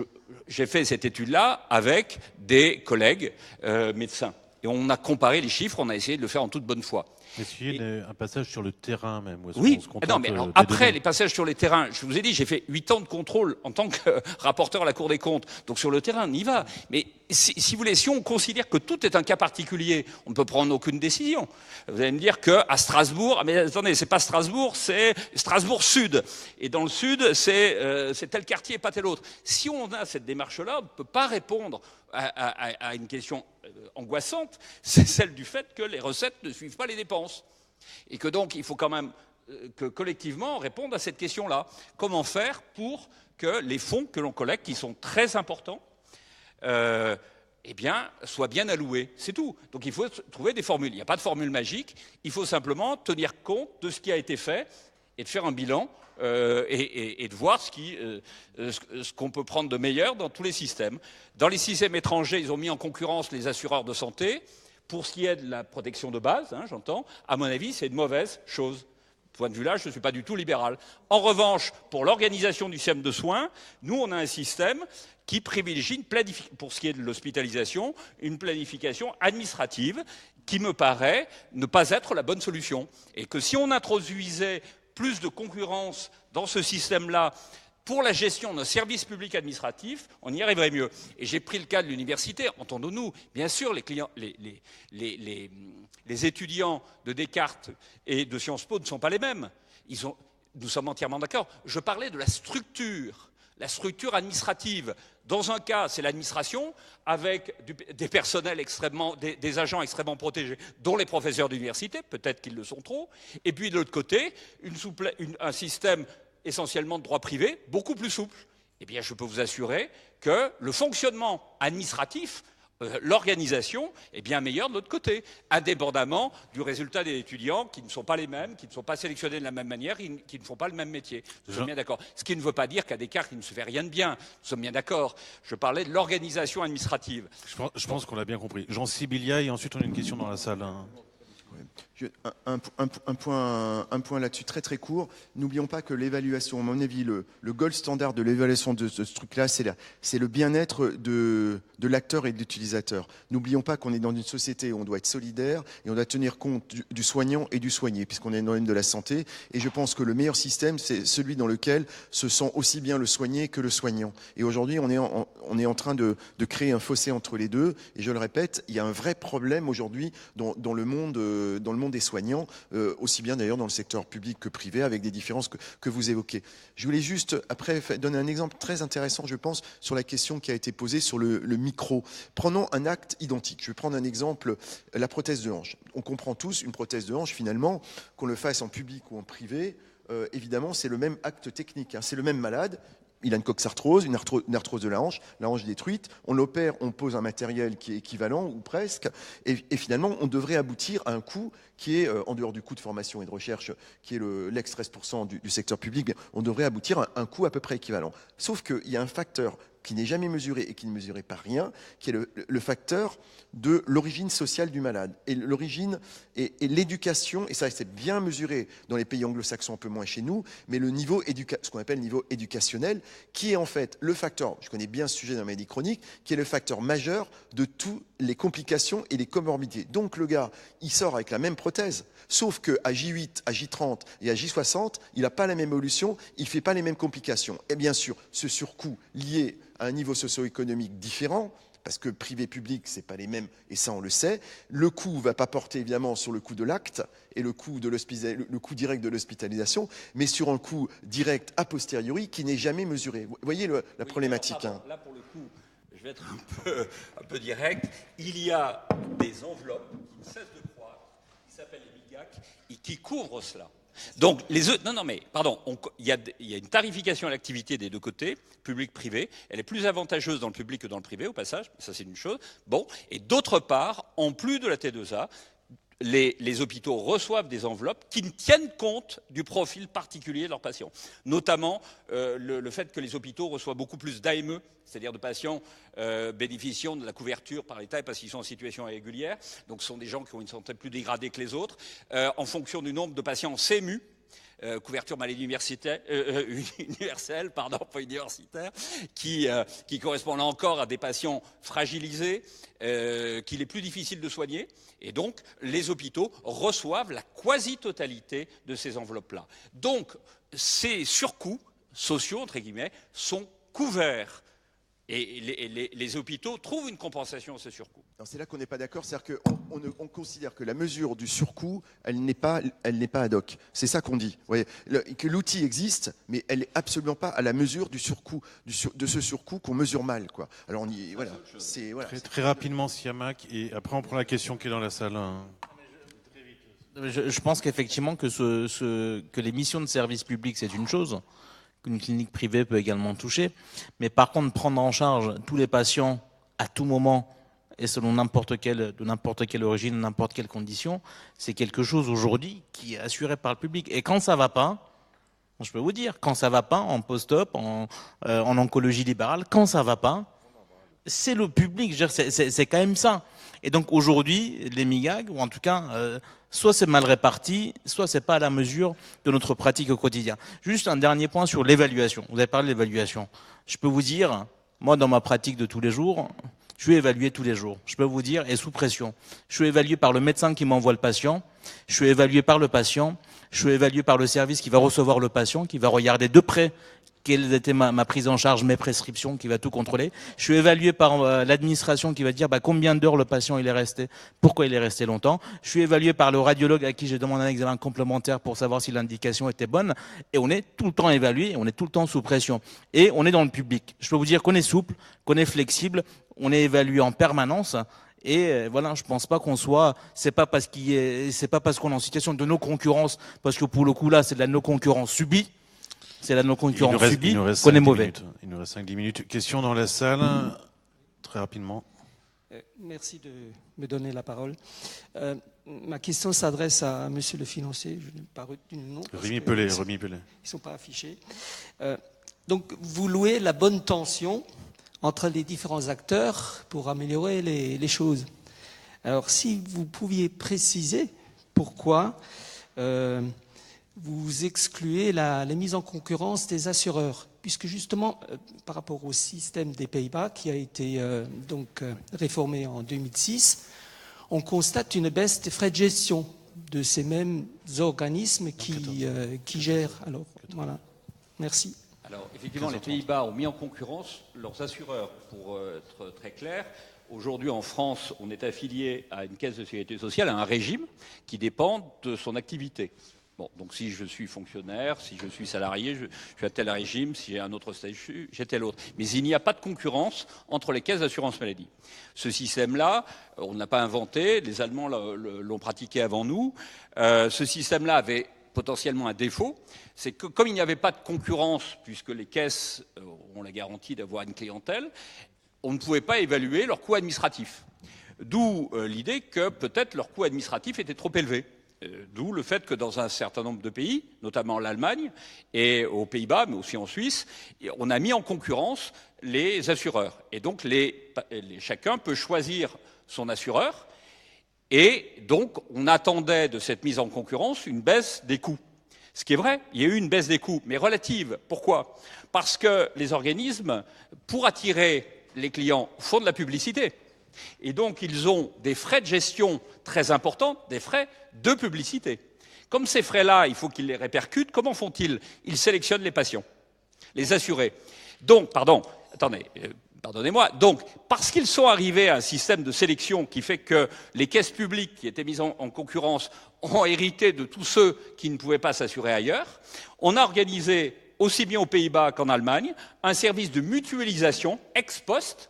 j'ai fait cette étude-là avec des collègues médecins. Et on a comparé les chiffres, on a essayé de le faire en toute bonne foi.
Est-ce qu'il y a un passage sur le terrain même?
Oui, non, mais alors, après les passages sur les terrains, je vous ai dit, j'ai fait 8 ans de contrôle en tant que rapporteur à la Cour des comptes. Donc sur le terrain, on y va. Mais si vous voulez, si on considère que tout est un cas particulier, on ne peut prendre aucune décision. Vous allez me dire qu'à Strasbourg, mais attendez, c'est pas Strasbourg, c'est Strasbourg Sud. Et dans le Sud, c'est tel quartier, pas tel autre. Si on a cette démarche-là, on ne peut pas répondre à une question angoissante, c'est celle du fait que les recettes ne suivent pas les dépenses. Et que donc, il faut quand même que collectivement on réponde à cette question-là. Comment faire pour que les fonds que l'on collecte, qui sont très importants, soient bien alloués? C'est tout. Donc il faut trouver des formules. Il n'y a pas de formule magique. Il faut simplement tenir compte de ce qui a été fait et de faire un bilan et de voir ce qu'on peut prendre de meilleur dans tous les systèmes. Dans les systèmes étrangers, ils ont mis en concurrence les assureurs de santé. Pour ce qui est de la protection de base, j'entends, à mon avis, c'est une mauvaise chose. De point de vue-là, je ne suis pas du tout libéral. En revanche, pour l'organisation du système de soins, nous, on a un système qui privilégie, pour ce qui est de l'hospitalisation, une planification administrative qui me paraît ne pas être la bonne solution. Et que si on introduisait plus de concurrence dans ce système-là, pour la gestion d'un service public administratif, on y arriverait mieux. Et j'ai pris le cas de l'université, entendons-nous. Bien sûr, les étudiants de Descartes et de Sciences Po ne sont pas les mêmes. Nous sommes entièrement d'accord. Je parlais de la structure administrative. Dans un cas, c'est l'administration, avec des personnels des agents extrêmement protégés, dont les professeurs d'université, peut-être qu'ils le sont trop. Et puis de l'autre côté, un système essentiellement de droit privé, beaucoup plus souple. Eh bien, je peux vous assurer que le fonctionnement administratif, l'organisation est bien meilleure de l'autre côté, indépendamment du résultat des étudiants qui ne sont pas les mêmes, qui ne sont pas sélectionnés de la même manière, qui ne font pas le même métier. Nous sommes bien d'accord. Ce qui ne veut pas dire qu'à Descartes, il ne se fait rien de bien. Nous sommes bien d'accord. Je parlais de l'organisation administrative.
Je pense qu'on l'a bien compris. Jean Sibilia, et ensuite on a une question dans la salle.
Un point là-dessus très très court. N'oublions pas que l'évaluation, à mon avis, le gold standard de l'évaluation de ce truc-là, c'est le bien-être de l'acteur et de l'utilisateur. N'oublions pas qu'on est dans une société où on doit être solidaire et on doit tenir compte du soignant et du soigné, puisqu'on est dans le domaine de la santé. Et je pense que le meilleur système, c'est celui dans lequel se sent aussi bien le soigné que le soignant. Et aujourd'hui, on est en train de créer un fossé entre les deux. Et je le répète, il y a un vrai problème aujourd'hui dans le monde des soignants, aussi bien d'ailleurs dans le secteur public que privé, avec des différences que vous évoquez. Je voulais juste, après, donner un exemple très intéressant, je pense, sur la question qui a été posée sur le micro. Prenons un acte identique. Je vais prendre un exemple, la prothèse de hanche. On comprend tous, une prothèse de hanche, finalement, qu'on le fasse en public ou en privé, évidemment, c'est le même acte technique. Hein. C'est le même malade. Il a une coxarthrose, une arthrose de la hanche détruite, on l'opère, on pose un matériel qui est équivalent ou presque, et finalement on devrait aboutir à un coût qui est, en dehors du coût de formation et de recherche, qui est l'ex-13% du secteur public, on devrait aboutir à un coût à peu près équivalent. Sauf qu'il y a un facteur qui n'est jamais mesuré et qui ne mesurait par rien, qui est le facteur de l'origine sociale du malade. Et l'origine et l'éducation, et ça c'est bien mesuré dans les pays anglo-saxons, un peu moins chez nous, mais le niveau ce qu'on appelle le niveau éducationnel, qui est en fait le facteur, je connais bien ce sujet dans la maladie chronique, qui est le facteur majeur de toutes les complications et les comorbidités. Donc le gars, il sort avec la même prothèse, sauf qu'à J8, à J30 et à J60, il n'a pas la même évolution, il ne fait pas les mêmes complications. Et bien sûr, ce surcoût lié à un niveau socio-économique différent, parce que privé-public, c'est pas les mêmes, et ça on le sait. Le coût va pas porter évidemment sur le coût de l'acte et le coût direct de l'hospitalisation, mais sur un coût direct a posteriori qui n'est jamais mesuré. Vous voyez la problématique.
Alors, là, pour le coup, je vais être un peu direct. Il y a des enveloppes qui ne cessent de croître, qui s'appellent les MIGAC, et qui couvrent cela. Donc, il y a une tarification à l'activité des deux côtés, public-privé. Elle est plus avantageuse dans le public que dans le privé, au passage. Ça, c'est une chose. Bon. Et d'autre part, en plus de la T2A, les hôpitaux reçoivent des enveloppes qui tiennent compte du profil particulier de leurs patients. Notamment le fait que les hôpitaux reçoivent beaucoup plus d'AME, c'est-à-dire de patients bénéficiant de la couverture par l'État parce qu'ils sont en situation irrégulière. Donc ce sont des gens qui ont une santé plus dégradée que les autres, en fonction du nombre de patients en CMU. Couverture maladie universelle, pas universitaire, qui correspond là encore à des patients fragilisés, qu'il est plus difficile de soigner. Et donc, les hôpitaux reçoivent la quasi-totalité de ces enveloppes-là. Donc, ces surcoûts sociaux, entre guillemets, sont couverts. Et les hôpitaux trouvent une compensation à ce surcoût.
C'est là qu'on n'est pas d'accord, c'est-à-dire qu'on considère que la mesure du surcoût, elle n'est pas ad hoc. C'est ça qu'on dit. Vous voyez, que l'outil existe, mais elle n'est absolument pas à la mesure du surcoût, de ce surcoût qu'on mesure mal, quoi. Alors voilà.
Très rapidement, Siamak, et après on prend la question qui est dans la salle.
Je pense qu'effectivement que les missions de service public, c'est une chose, qu'une clinique privée peut également toucher. Mais par contre, prendre en charge tous les patients à tout moment et selon de n'importe quelle origine, n'importe quelle condition, c'est quelque chose aujourd'hui qui est assuré par le public. Et quand ça va pas, je peux vous dire, quand ça va pas en post-op, en oncologie libérale, quand ça va pas, c'est le public. Je veux dire, c'est quand même ça. Et donc aujourd'hui, les MIGAG, ou en tout cas, soit c'est mal réparti, soit c'est pas à la mesure de notre pratique au quotidien. Juste un dernier point sur l'évaluation. Vous avez parlé de l'évaluation. Je peux vous dire, moi dans ma pratique de tous les jours, je suis évalué tous les jours. Je peux vous dire, et sous pression. Je suis évalué par le médecin qui m'envoie le patient. Je suis évalué par le patient. Je suis évalué par le service qui va recevoir le patient, qui va regarder de près quelle était ma prise en charge, mes prescriptions, qui va tout contrôler. Je suis évalué par l'administration qui va dire combien d'heures le patient il est resté, pourquoi il est resté longtemps. Je suis évalué par le radiologue à qui j'ai demandé un examen complémentaire pour savoir si l'indication était bonne. Et on est tout le temps évalué, on est tout le temps sous pression. Et on est dans le public. Je peux vous dire qu'on est souple, qu'on est flexible, on est évalué en permanence. Et voilà, je pense pas qu'on soit, c'est pas parce qu'on est en situation de no-concurrence, parce que pour le coup là, c'est de la no-concurrence subie. C'est la non-concurrence subie qu'on est mauvais.
Il nous reste 5-10 minutes. Question dans la salle, très rapidement.
Merci de me donner la parole. Ma question s'adresse à monsieur le financier. Je n'ai pas retenu le nom.
Rémi Pellet.
Ils ne sont pas affichés. Donc, vous louez la bonne tension entre les différents acteurs pour améliorer les choses. Alors, si vous pouviez préciser, pourquoi vous excluez la mise en concurrence des assureurs, puisque justement, par rapport au système des Pays-Bas, qui a été réformé en 2006, on constate une baisse des frais de gestion de ces mêmes organismes qui gèrent. Alors, voilà. Merci.
Alors, effectivement, les Pays-Bas ont mis en concurrence leurs assureurs, pour être très clair. Aujourd'hui, en France, on est affilié à une caisse de sécurité sociale, à un régime qui dépend de son activité. Bon, donc si je suis fonctionnaire, si je suis salarié, je suis à tel régime, si j'ai un autre statut, j'ai tel autre. Mais il n'y a pas de concurrence entre les caisses d'assurance maladie. Ce système-là, on n'a pas inventé, les Allemands l'ont pratiqué avant nous. Ce système-là avait potentiellement un défaut, c'est que comme il n'y avait pas de concurrence, puisque les caisses ont la garantie d'avoir une clientèle, on ne pouvait pas évaluer leur coût administratif. D'où l'idée que peut-être leur coût administratif était trop élevé. D'où le fait que dans un certain nombre de pays, notamment l'Allemagne et aux Pays-Bas, mais aussi en Suisse, on a mis en concurrence les assureurs. Et donc chacun peut choisir son assureur. Et donc on attendait de cette mise en concurrence une baisse des coûts. Ce qui est vrai, il y a eu une baisse des coûts, mais relative. Pourquoi ? Parce que les organismes, pour attirer les clients, font de la publicité. Et donc, ils ont des frais de gestion très importants, des frais de publicité. Comme ces frais-là, il faut qu'ils les répercutent, comment font-ils ? Ils sélectionnent les patients, les assurés. Donc, pardonnez-moi, donc, parce qu'ils sont arrivés à un système de sélection qui fait que les caisses publiques qui étaient mises en concurrence ont hérité de tous ceux qui ne pouvaient pas s'assurer ailleurs, on a organisé aussi bien aux Pays-Bas qu'en Allemagne, un service de mutualisation ex post,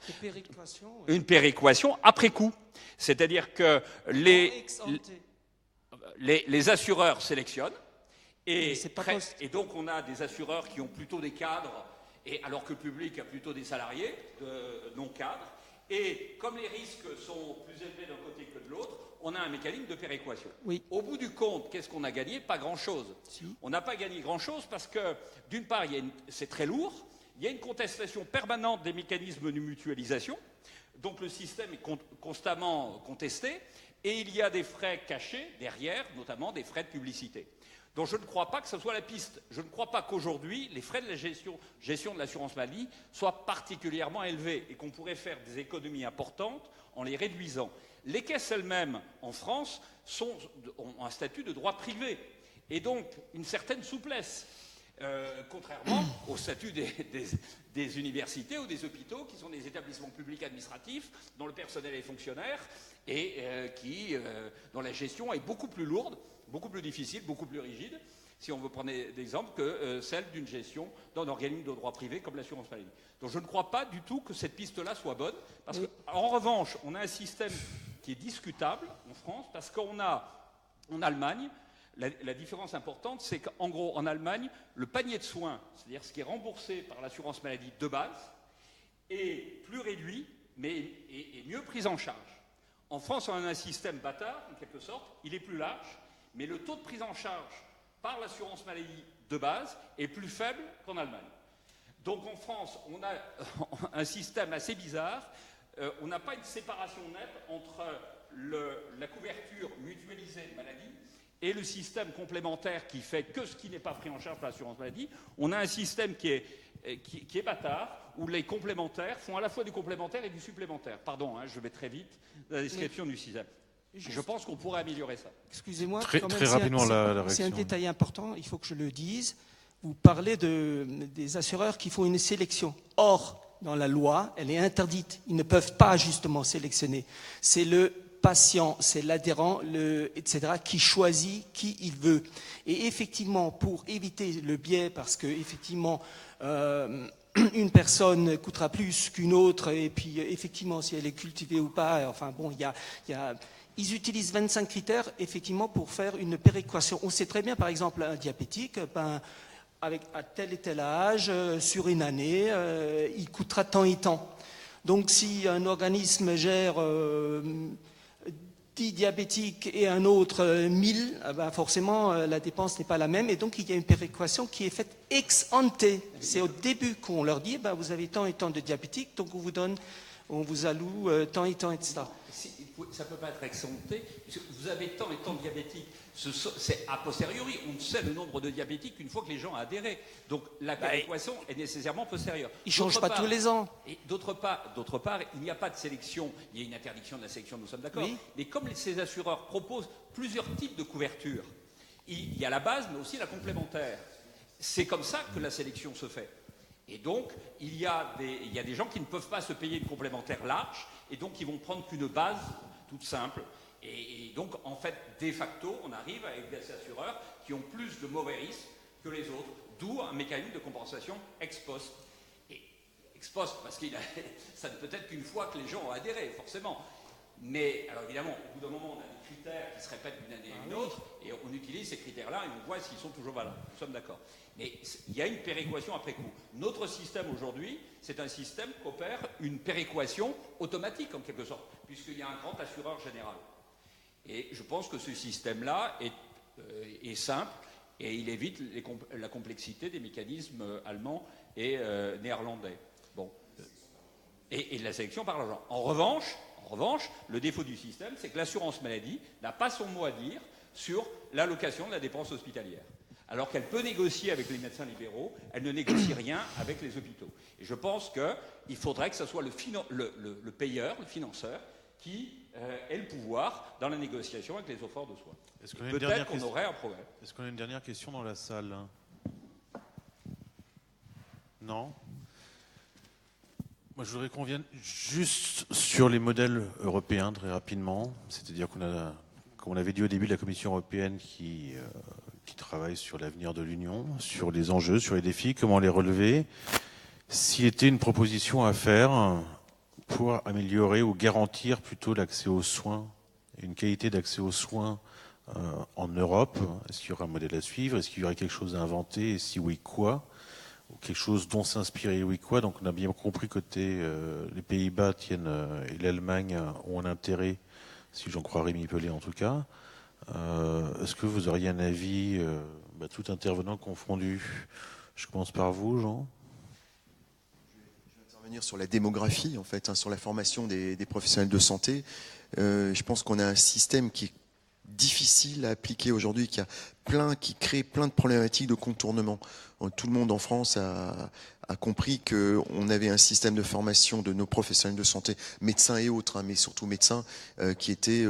une péréquation après coup. C'est-à-dire que les assureurs sélectionnent, et donc on a des assureurs qui ont plutôt des cadres, alors que le public a plutôt des salariés non-cadres. Et comme les risques sont plus élevés d'un côté que de l'autre, on a un mécanisme de péréquation.
Oui.
Au bout du compte, qu'est-ce qu'on a gagné ? Pas grand-chose. Si. On n'a pas gagné grand-chose parce que, d'une part, c'est très lourd, il y a une contestation permanente des mécanismes de mutualisation, donc le système est constamment contesté, et il y a des frais cachés derrière, notamment des frais de publicité. Donc je ne crois pas que ce soit la piste. Je ne crois pas qu'aujourd'hui, les frais de la gestion de l'assurance maladie soient particulièrement élevés et qu'on pourrait faire des économies importantes en les réduisant. Les caisses elles-mêmes, en France, ont un statut de droit privé et donc une certaine souplesse, contrairement au statut des universités ou des hôpitaux, qui sont des établissements publics administratifs dont le personnel est fonctionnaire et dont la gestion est beaucoup plus lourde, beaucoup plus difficile, beaucoup plus rigide, si on veut prendre d'exemple, que celle d'une gestion d'un organisme de droit privé comme l'assurance maladie. Donc je ne crois pas du tout que cette piste-là soit bonne, parce qu'en revanche, on a un système qui est discutable en France, parce qu'on a, en Allemagne, la différence importante, c'est qu'en gros, en Allemagne, le panier de soins, c'est-à-dire ce qui est remboursé par l'assurance maladie de base, est plus réduit, mais est mieux pris en charge. En France, on a un système bâtard, en quelque sorte, il est plus large, mais le taux de prise en charge par l'assurance maladie de base est plus faible qu'en Allemagne. Donc en France, on a un système assez bizarre. On n'a pas une séparation nette entre la couverture mutualisée de maladie et le système complémentaire qui fait que ce qui n'est pas pris en charge par l'assurance maladie. On a un système qui est bâtard, où les complémentaires font à la fois du complémentaire et du supplémentaire. Pardon, je vais très vite dans la description du système. Je pense qu'on pourrait améliorer ça.
Excusez-moi,
très rapidement la réaction.
C'est un détail important, il faut que je le dise. Vous parlez des assureurs qui font une sélection. Or, dans la loi, elle est interdite. Ils ne peuvent pas justement sélectionner. C'est le patient, c'est l'adhérent, etc., qui choisit qui il veut. Et effectivement, pour éviter le biais, parce que effectivement, une personne coûtera plus qu'une autre, et puis effectivement, si elle est cultivée ou pas, enfin bon, ils utilisent 25 critères, effectivement, pour faire une péréquation. On sait très bien, par exemple, un diabétique, à tel et tel âge, sur une année, il coûtera tant et tant. Donc, si un organisme gère 10 diabétiques et un autre 1000, forcément, la dépense n'est pas la même. Et donc, il y a une péréquation qui est faite ex ante. C'est au début qu'on leur dit, vous avez tant et tant de diabétiques, donc on vous alloue tant et tant, etc.
Il ça ne peut pas être exempté. Vous avez tant et tant de diabétiques. C'est a posteriori. On sait le nombre de diabétiques une fois que les gens ont adhéré. Donc la péréquation est nécessairement postérieure.
Ils ne changent pas tous les ans.
Et d'autre part, il n'y a pas de sélection. Il y a une interdiction de la sélection, nous sommes d'accord.
Oui.
Mais comme ces assureurs proposent plusieurs types de couverture, il y a la base, mais aussi la complémentaire. C'est comme ça que la sélection se fait. Et donc, il y a des gens qui ne peuvent pas se payer une complémentaire large, et donc ils vont prendre qu'une base toute simple. Et donc, en fait, de facto, on arrive avec des assureurs qui ont plus de mauvais risques que les autres, d'où un mécanisme de compensation ex post. Et ex post, parce que ça ne peut être qu'une fois que les gens ont adhéré, forcément. Mais, alors évidemment, au bout d'un moment, on a des critères qui se répètent d'une année à une autre, et on utilise ces critères-là et on voit s'ils sont toujours valables. Nous sommes d'accord. Mais il y a une péréquation après coup. Notre système aujourd'hui, c'est un système qui opère une péréquation automatique, en quelque sorte, puisqu'il y a un grand assureur général. Et je pense que ce système-là est simple, et il évite la complexité des mécanismes allemands et néerlandais. Bon. Et de la sélection par l'argent. En revanche, le défaut du système, c'est que l'assurance maladie n'a pas son mot à dire sur l'allocation de la dépense hospitalière. Alors qu'elle peut négocier avec les médecins libéraux, elle ne négocie rien avec les hôpitaux. Et je pense qu'il faudrait que ce soit le payeur, le financeur, qui ait le pouvoir dans la négociation avec les offreurs de soins. Peut-être qu'on aurait un problème.
Est-ce qu'on a une dernière question dans la salle? Non? Moi, je voudrais qu'on vienne juste sur les modèles européens très rapidement. C'est-à-dire comme on avait dit au début, la Commission européenne qui travaille sur l'avenir de l'Union, sur les enjeux, sur les défis, comment les relever. S'il était une proposition à faire pour améliorer ou garantir plutôt l'accès aux soins, une qualité d'accès aux soins en Europe, est-ce qu'il y aura un modèle à suivre? Est-ce qu'il y aurait quelque chose à inventer? Et si oui, quoi? Ou quelque chose dont s'inspirer, oui, quoi? Donc on a bien compris côté les Pays-Bas et l'Allemagne ont un intérêt, si j'en crois Rémi Pellet en tout cas. Est-ce que vous auriez un avis, tout intervenant confondu? Je commence par vous, Jean.
Je vais intervenir sur la démographie, en fait, sur la formation des professionnels de santé. Je pense qu'on a un système qui est difficile à appliquer aujourd'hui, qui crée plein de problématiques de contournement. Tout le monde en France a compris qu'on avait un système de formation de nos professionnels de santé, médecins et autres, mais surtout médecins, qui était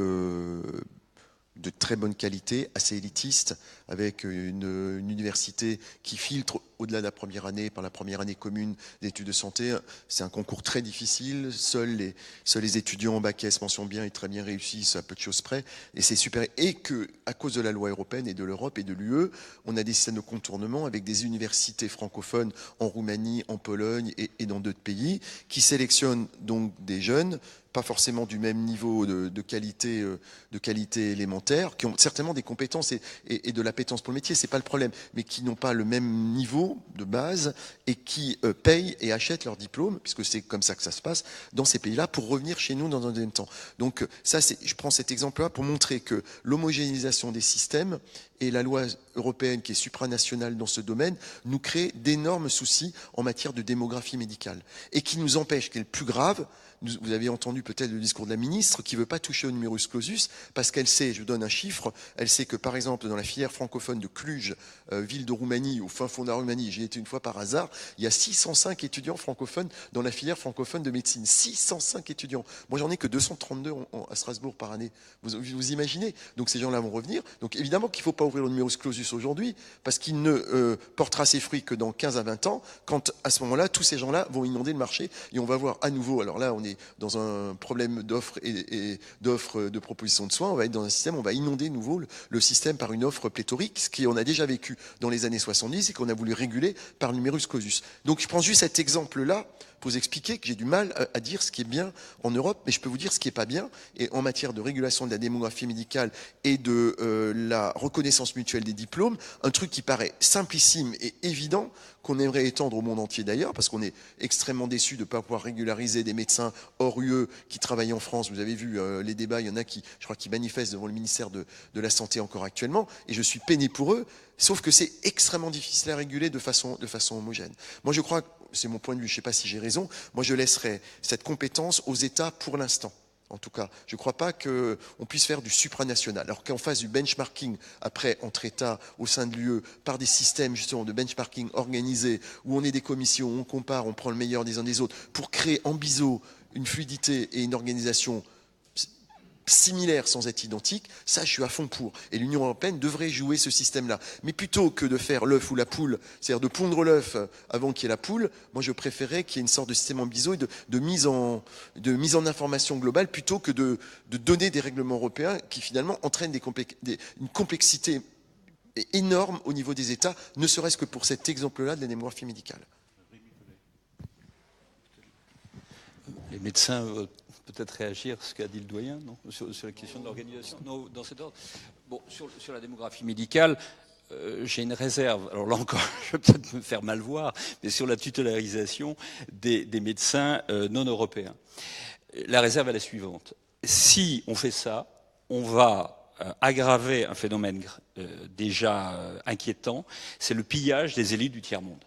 de très bonne qualité, assez élitiste, avec une université qui filtre au-delà de la première année, par la première année commune d'études de santé. C'est un concours très difficile. Seuls les étudiants en bac S mention bien et très bien réussissent à peu de choses près. Et c'est super. Et que, à cause de la loi européenne et de l'Europe et de l'UE, on a des systèmes de contournement avec des universités francophones en Roumanie, en Pologne et dans d'autres pays, qui sélectionnent donc des jeunes, pas forcément du même niveau de qualité élémentaire, qui ont certainement des compétences et de l'appétence pour le métier, c'est pas le problème, mais qui n'ont pas le même niveau de base et qui payent et achètent leur diplôme, puisque c'est comme ça que ça se passe dans ces pays-là, pour revenir chez nous dans un deuxième temps. Donc ça, je prends cet exemple-là pour montrer que l'homogénéisation des systèmes et la loi européenne qui est supranationale dans ce domaine nous crée d'énormes soucis en matière de démographie médicale et qui nous empêche, qui est le plus grave. Vous avez entendu peut-être le discours de la ministre qui ne veut pas toucher au numerus clausus parce qu'elle sait, je vous donne un chiffre, elle sait que par exemple dans la filière francophone de Cluj, ville de Roumanie, au fin fond de la Roumanie, j'y étais une fois par hasard, il y a 605 étudiants francophones dans la filière francophone de médecine. 605 étudiants. Moi j'en ai que 232 à Strasbourg par année. Vous imaginez? Donc ces gens-là vont revenir. Donc évidemment qu'il ne faut pas ouvrir le numerus clausus aujourd'hui parce qu'il ne portera ses fruits que dans 15 à 20 ans quand à ce moment-là tous ces gens-là vont inonder le marché et on va voir à nouveau, alors là on est dans un problème d'offre et d'offre de proposition de soins, on va être dans un système, on va inonder nouveau le système par une offre pléthorique, ce qu'on a déjà vécu dans les années 70 et qu'on a voulu réguler par le numerus clausus. Donc je prends juste cet exemple-là pour vous expliquer que j'ai du mal à dire ce qui est bien en Europe, mais je peux vous dire ce qui n'est pas bien. Et en matière de régulation de la démographie médicale et de la reconnaissance mutuelle des diplômes, un truc qui paraît simplissime et évident, qu'on aimerait étendre au monde entier d'ailleurs, parce qu'on est extrêmement déçus de ne pas pouvoir régulariser des médecins hors UE qui travaillent en France. Vous avez vu les débats, il y en a qui, je crois, qui manifestent devant le ministère de la Santé encore actuellement, et je suis peiné pour eux, sauf que c'est extrêmement difficile à réguler de façon homogène. Moi je crois, c'est mon point de vue, je ne sais pas si j'ai raison, moi je laisserai cette compétence aux États pour l'instant. En tout cas, je ne crois pas qu'on puisse faire du supranational. Alors qu'on fasse du benchmarking après entre États au sein de l'UE par des systèmes justement de benchmarking organisés où on est des commissions, on compare, on prend le meilleur des uns des autres pour créer en biseau une fluidité et une organisation similaire sans être identique, ça je suis à fond pour. Et l'Union européenne devrait jouer ce système-là. Mais plutôt que de faire l'œuf ou la poule, c'est-à-dire de pondre l'œuf avant qu'il y ait la poule, moi je préférais qu'il y ait une sorte de système en biseau et de mise en information globale plutôt que de donner des règlements européens qui finalement entraînent une complexité énorme au niveau des États, ne serait-ce que pour cet exemple-là de la démographie médicale.
Les médecins peut-être réagir à ce qu'a dit le doyen, non, sur la question de l'organisation. Non, dans cet ordre. Bon, sur la démographie médicale, j'ai une réserve. Alors là encore, je vais peut-être me faire mal voir, mais sur la tutélarisation des médecins non européens. La réserve est la suivante. Si on fait ça, on va aggraver un phénomène déjà inquiétant, c'est le pillage des élites du tiers-monde.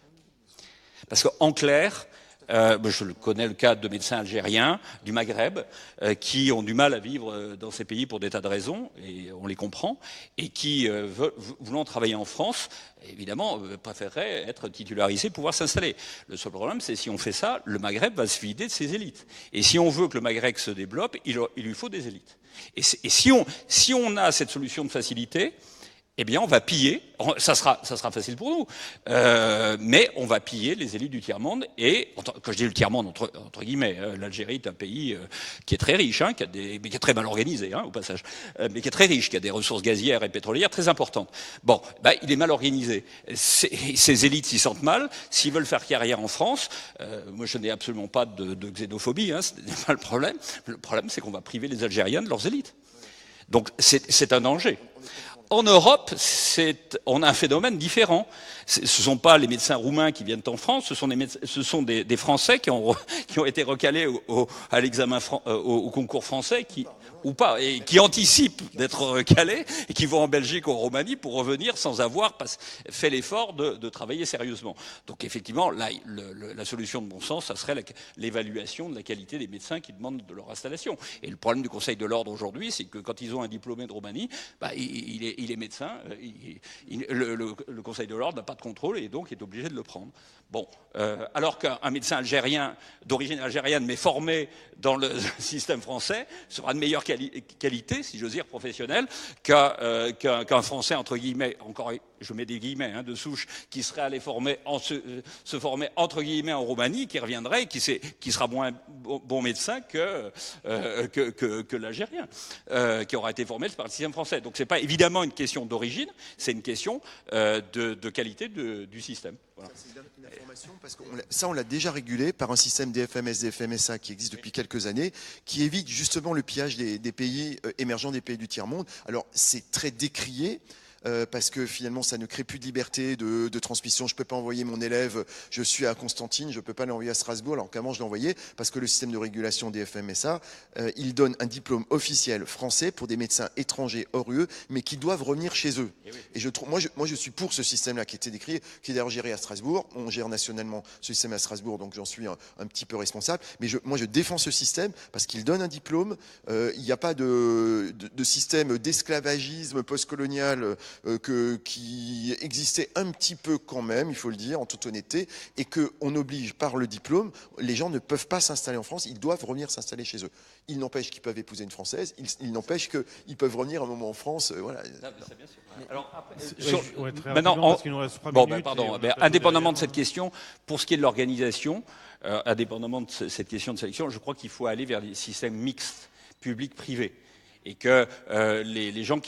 Parce qu'en clair, je connais le cas de médecins algériens du Maghreb qui ont du mal à vivre dans ces pays pour des tas de raisons, et on les comprend, et qui, voulant travailler en France, évidemment, préféreraient être titularisés, pouvoir s'installer. Le seul problème, c'est si on fait ça, le Maghreb va se vider de ses élites. Et si on veut que le Maghreb se développe, il lui faut des élites. Et si on a cette solution de facilité, eh bien, on va piller, ça sera facile pour nous, mais on va piller les élites du tiers-monde, et, quand je dis le tiers-monde, entre guillemets, l'Algérie est un pays qui est très riche, mais qui est très mal organisé, au passage, mais qui est très riche, qui a des ressources gazières et pétrolières très importantes. Bon, il est mal organisé. Ces élites s'y sentent mal, s'ils veulent faire carrière en France, moi je n'ai absolument pas de xénophobie, ce n'est pas le problème. Le problème, c'est qu'on va priver les Algériens de leurs élites. Donc, c'est un danger. En Europe, on a un phénomène différent. Ce ne sont pas les médecins roumains qui viennent en France, ce sont des Français qui ont été recalés à l'examen au concours français, ou pas, et qui anticipent d'être recalés et qui vont en Belgique ou en Roumanie pour revenir sans avoir fait l'effort de travailler sérieusement. Donc effectivement, là, la solution de bon sens, ça serait l'évaluation de la qualité des médecins qui demandent de leur installation. Et le problème du Conseil de l'ordre aujourd'hui, c'est que quand ils ont un diplômé de Roumanie, il est médecin, le Conseil de l'ordre n'a pas de contrôle et donc est obligé de le prendre. Bon, alors qu'un médecin algérien, d'origine algérienne, mais formé dans le système français, sera de meilleure qualité, si j'ose dire, professionnelle, qu'un Français, entre guillemets, encore je mets des guillemets de souche, qui serait allé se former, entre guillemets, en Roumanie, qui reviendrait, qui sera moins bon médecin que l'Algérien, qui aura été formé par le système français. Donc c'est pas évidemment une question d'origine, c'est une question de qualité du système. Voilà.
C'est une information parce que on l'a déjà régulé par un système DFMS, DFMSA qui existe depuis quelques années, qui évite justement le pillage des pays émergents, des pays du tiers-monde. Alors c'est très décrié. Parce que finalement ça ne crée plus de liberté de transmission. Je ne peux pas envoyer mon élève, je suis à Constantine, je ne peux pas l'envoyer à Strasbourg, alors qu'avant je l'envoyais, parce que le système de régulation des FMSA, il donne un diplôme officiel français pour des médecins étrangers hors UE, mais qui doivent revenir chez eux. Et moi je suis pour ce système-là qui était décrit, qui est d'ailleurs géré à Strasbourg. On gère nationalement ce système à Strasbourg, donc j'en suis un petit peu responsable. Mais moi je défends ce système parce qu'il donne un diplôme. Il n'y a pas de système d'esclavagisme postcolonial qui existait un petit peu quand même, il faut le dire, en toute honnêteté, et qu'on oblige par le diplôme, les gens ne peuvent pas s'installer en France, ils doivent revenir s'installer chez eux. Il n'empêche qu'ils peuvent épouser une Française, il n'empêche qu'ils peuvent revenir un moment en France. Voilà.
Ça, bien sûr. Alors, indépendamment de cette question, pour ce qui est de l'organisation, indépendamment de cette question de sélection, je crois qu'il faut aller vers des systèmes mixtes, public-privé. Et que les gens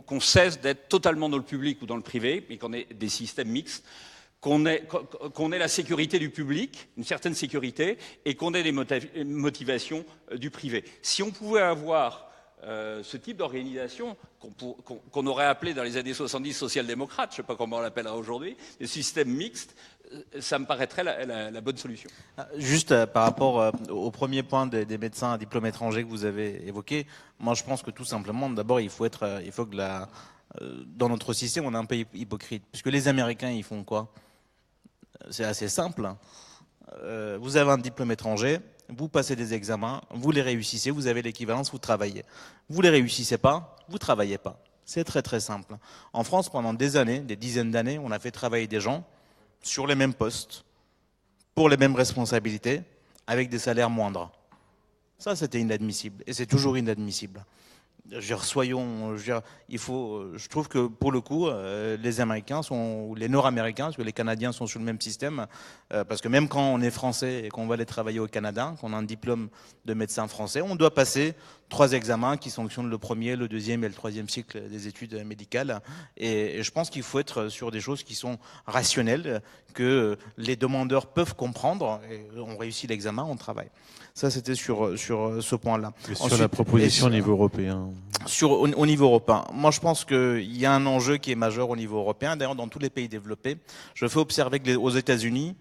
qu'on cesse d'être totalement dans le public ou dans le privé, mais qu'on ait des systèmes mixtes, qu'on ait la sécurité du public, une certaine sécurité, et qu'on ait des motivations du privé. Si on pouvait avoir ce type d'organisation qu'on aurait appelé dans les années 70 social-démocrate, je ne sais pas comment on l'appellera aujourd'hui, des systèmes mixtes, ça me paraîtrait la bonne solution.
Juste par rapport au premier point des médecins à diplôme étranger que vous avez évoqué, moi je pense que tout simplement, d'abord il faut que dans notre système on est un peu hypocrite, puisque les Américains ils font quoi? C'est assez simple. Vous avez un diplôme étranger, vous passez des examens, vous les réussissez, vous avez l'équivalence, vous travaillez. Vous les réussissez pas, vous travaillez pas. C'est très très simple. En France, pendant des années, des dizaines d'années, on a fait travailler des gens sur les mêmes postes, pour les mêmes responsabilités, avec des salaires moindres. Ça, c'était inadmissible. Et c'est toujours inadmissible. Je trouve que pour le coup, les Américains ou les Nord-Américains, parce que les Canadiens sont sur le même système, parce que même quand on est français et qu'on va aller travailler au Canada, qu'on a un diplôme de médecin français, on doit passer 3 examens qui sanctionnent le premier, le deuxième et le troisième cycle des études médicales. Et je pense qu'il faut être sur des choses qui sont rationnelles, que les demandeurs peuvent comprendre. Et on réussit l'examen, on travaille. Ça, c'était sur ce point-là.
Et sur la proposition au niveau européen.
Au niveau européen, moi je pense qu'il y a un enjeu qui est majeur au niveau européen. D'ailleurs, dans tous les pays développés, je fais observer qu'aux États-Unis,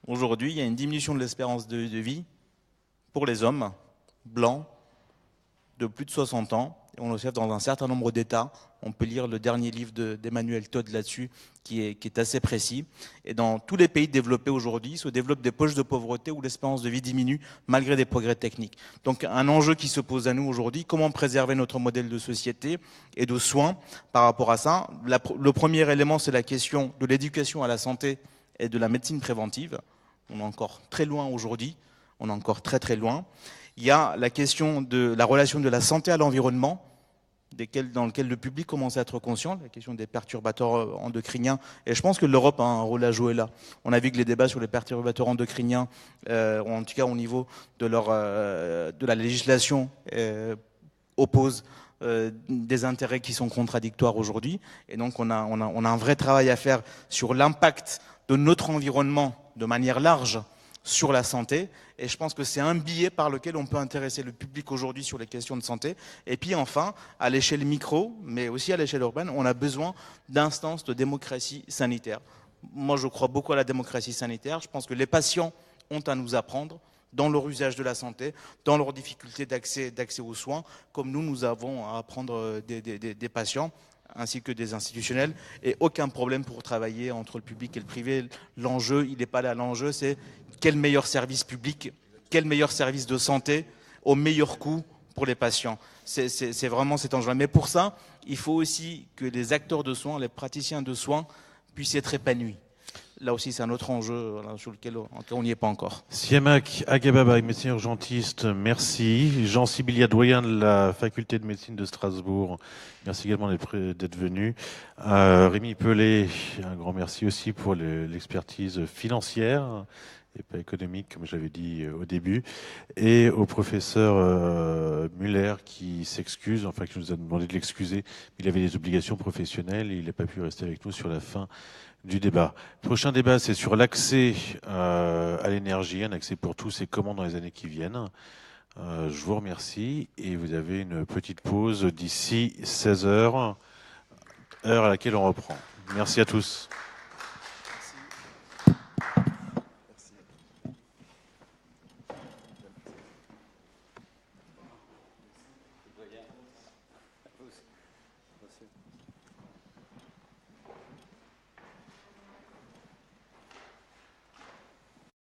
aujourd'hui, il y a une diminution de l'espérance de vie pour les hommes blancs de plus de 60 ans. Et on l'observe dans un certain nombre d'États. On peut lire le dernier livre d'Emmanuel Todd là-dessus, qui est assez précis. Et dans tous les pays développés aujourd'hui, se développent des poches de pauvreté où l'espérance de vie diminue malgré des progrès techniques. Donc un enjeu qui se pose à nous aujourd'hui, comment préserver notre modèle de société et de soins par rapport à ça. Le premier élément, c'est la question de l'éducation à la santé et de la médecine préventive. On est encore très loin aujourd'hui. On est encore très très loin. Il y a la question de la relation de la santé à l'environnement, dans lequel le public commence à être conscient, la question des perturbateurs endocriniens. Et je pense que l'Europe a un rôle à jouer là. On a vu que les débats sur les perturbateurs endocriniens, en tout cas au niveau de la législation, opposent des intérêts qui sont contradictoires aujourd'hui. Et donc on a un vrai travail à faire sur l'impact de notre environnement de manière large sur la santé, et je pense que c'est un biais par lequel on peut intéresser le public aujourd'hui sur les questions de santé. Et puis enfin, à l'échelle micro, mais aussi à l'échelle urbaine, on a besoin d'instances de démocratie sanitaire. Moi, je crois beaucoup à la démocratie sanitaire. Je pense que les patients ont à nous apprendre dans leur usage de la santé, dans leur difficulté d'accès aux soins, comme nous avons à apprendre des patients ainsi que des institutionnels, et aucun problème pour travailler entre le public et le privé. L'enjeu, il n'est pas là. L'enjeu, c'est quel meilleur service public, quel meilleur service de santé au meilleur coût pour les patients. C'est vraiment cet enjeu-là. Mais pour ça, il faut aussi que les acteurs de soins, les praticiens de soins, puissent être épanouis. Là aussi, c'est un autre enjeu sur lequel on n'y est pas encore.
Siamak Agababa, médecin urgentiste, merci. Jean Sibilia, doyen de la faculté de médecine de Strasbourg, merci également d'être venu. Rémi Pelé, un grand merci aussi pour l'expertise financière et pas économique, comme j'avais dit au début. Et au professeur Muller qui s'excuse, enfin qui nous a demandé de l'excuser. Il avait des obligations professionnelles et il n'a pas pu rester avec nous sur la fin du débat. Prochain débat, c'est sur l'accès à l'énergie, un accès pour tous et comment dans les années qui viennent. Je vous remercie et vous avez une petite pause d'ici 16h, heure à laquelle on reprend. Merci à tous.
Merci.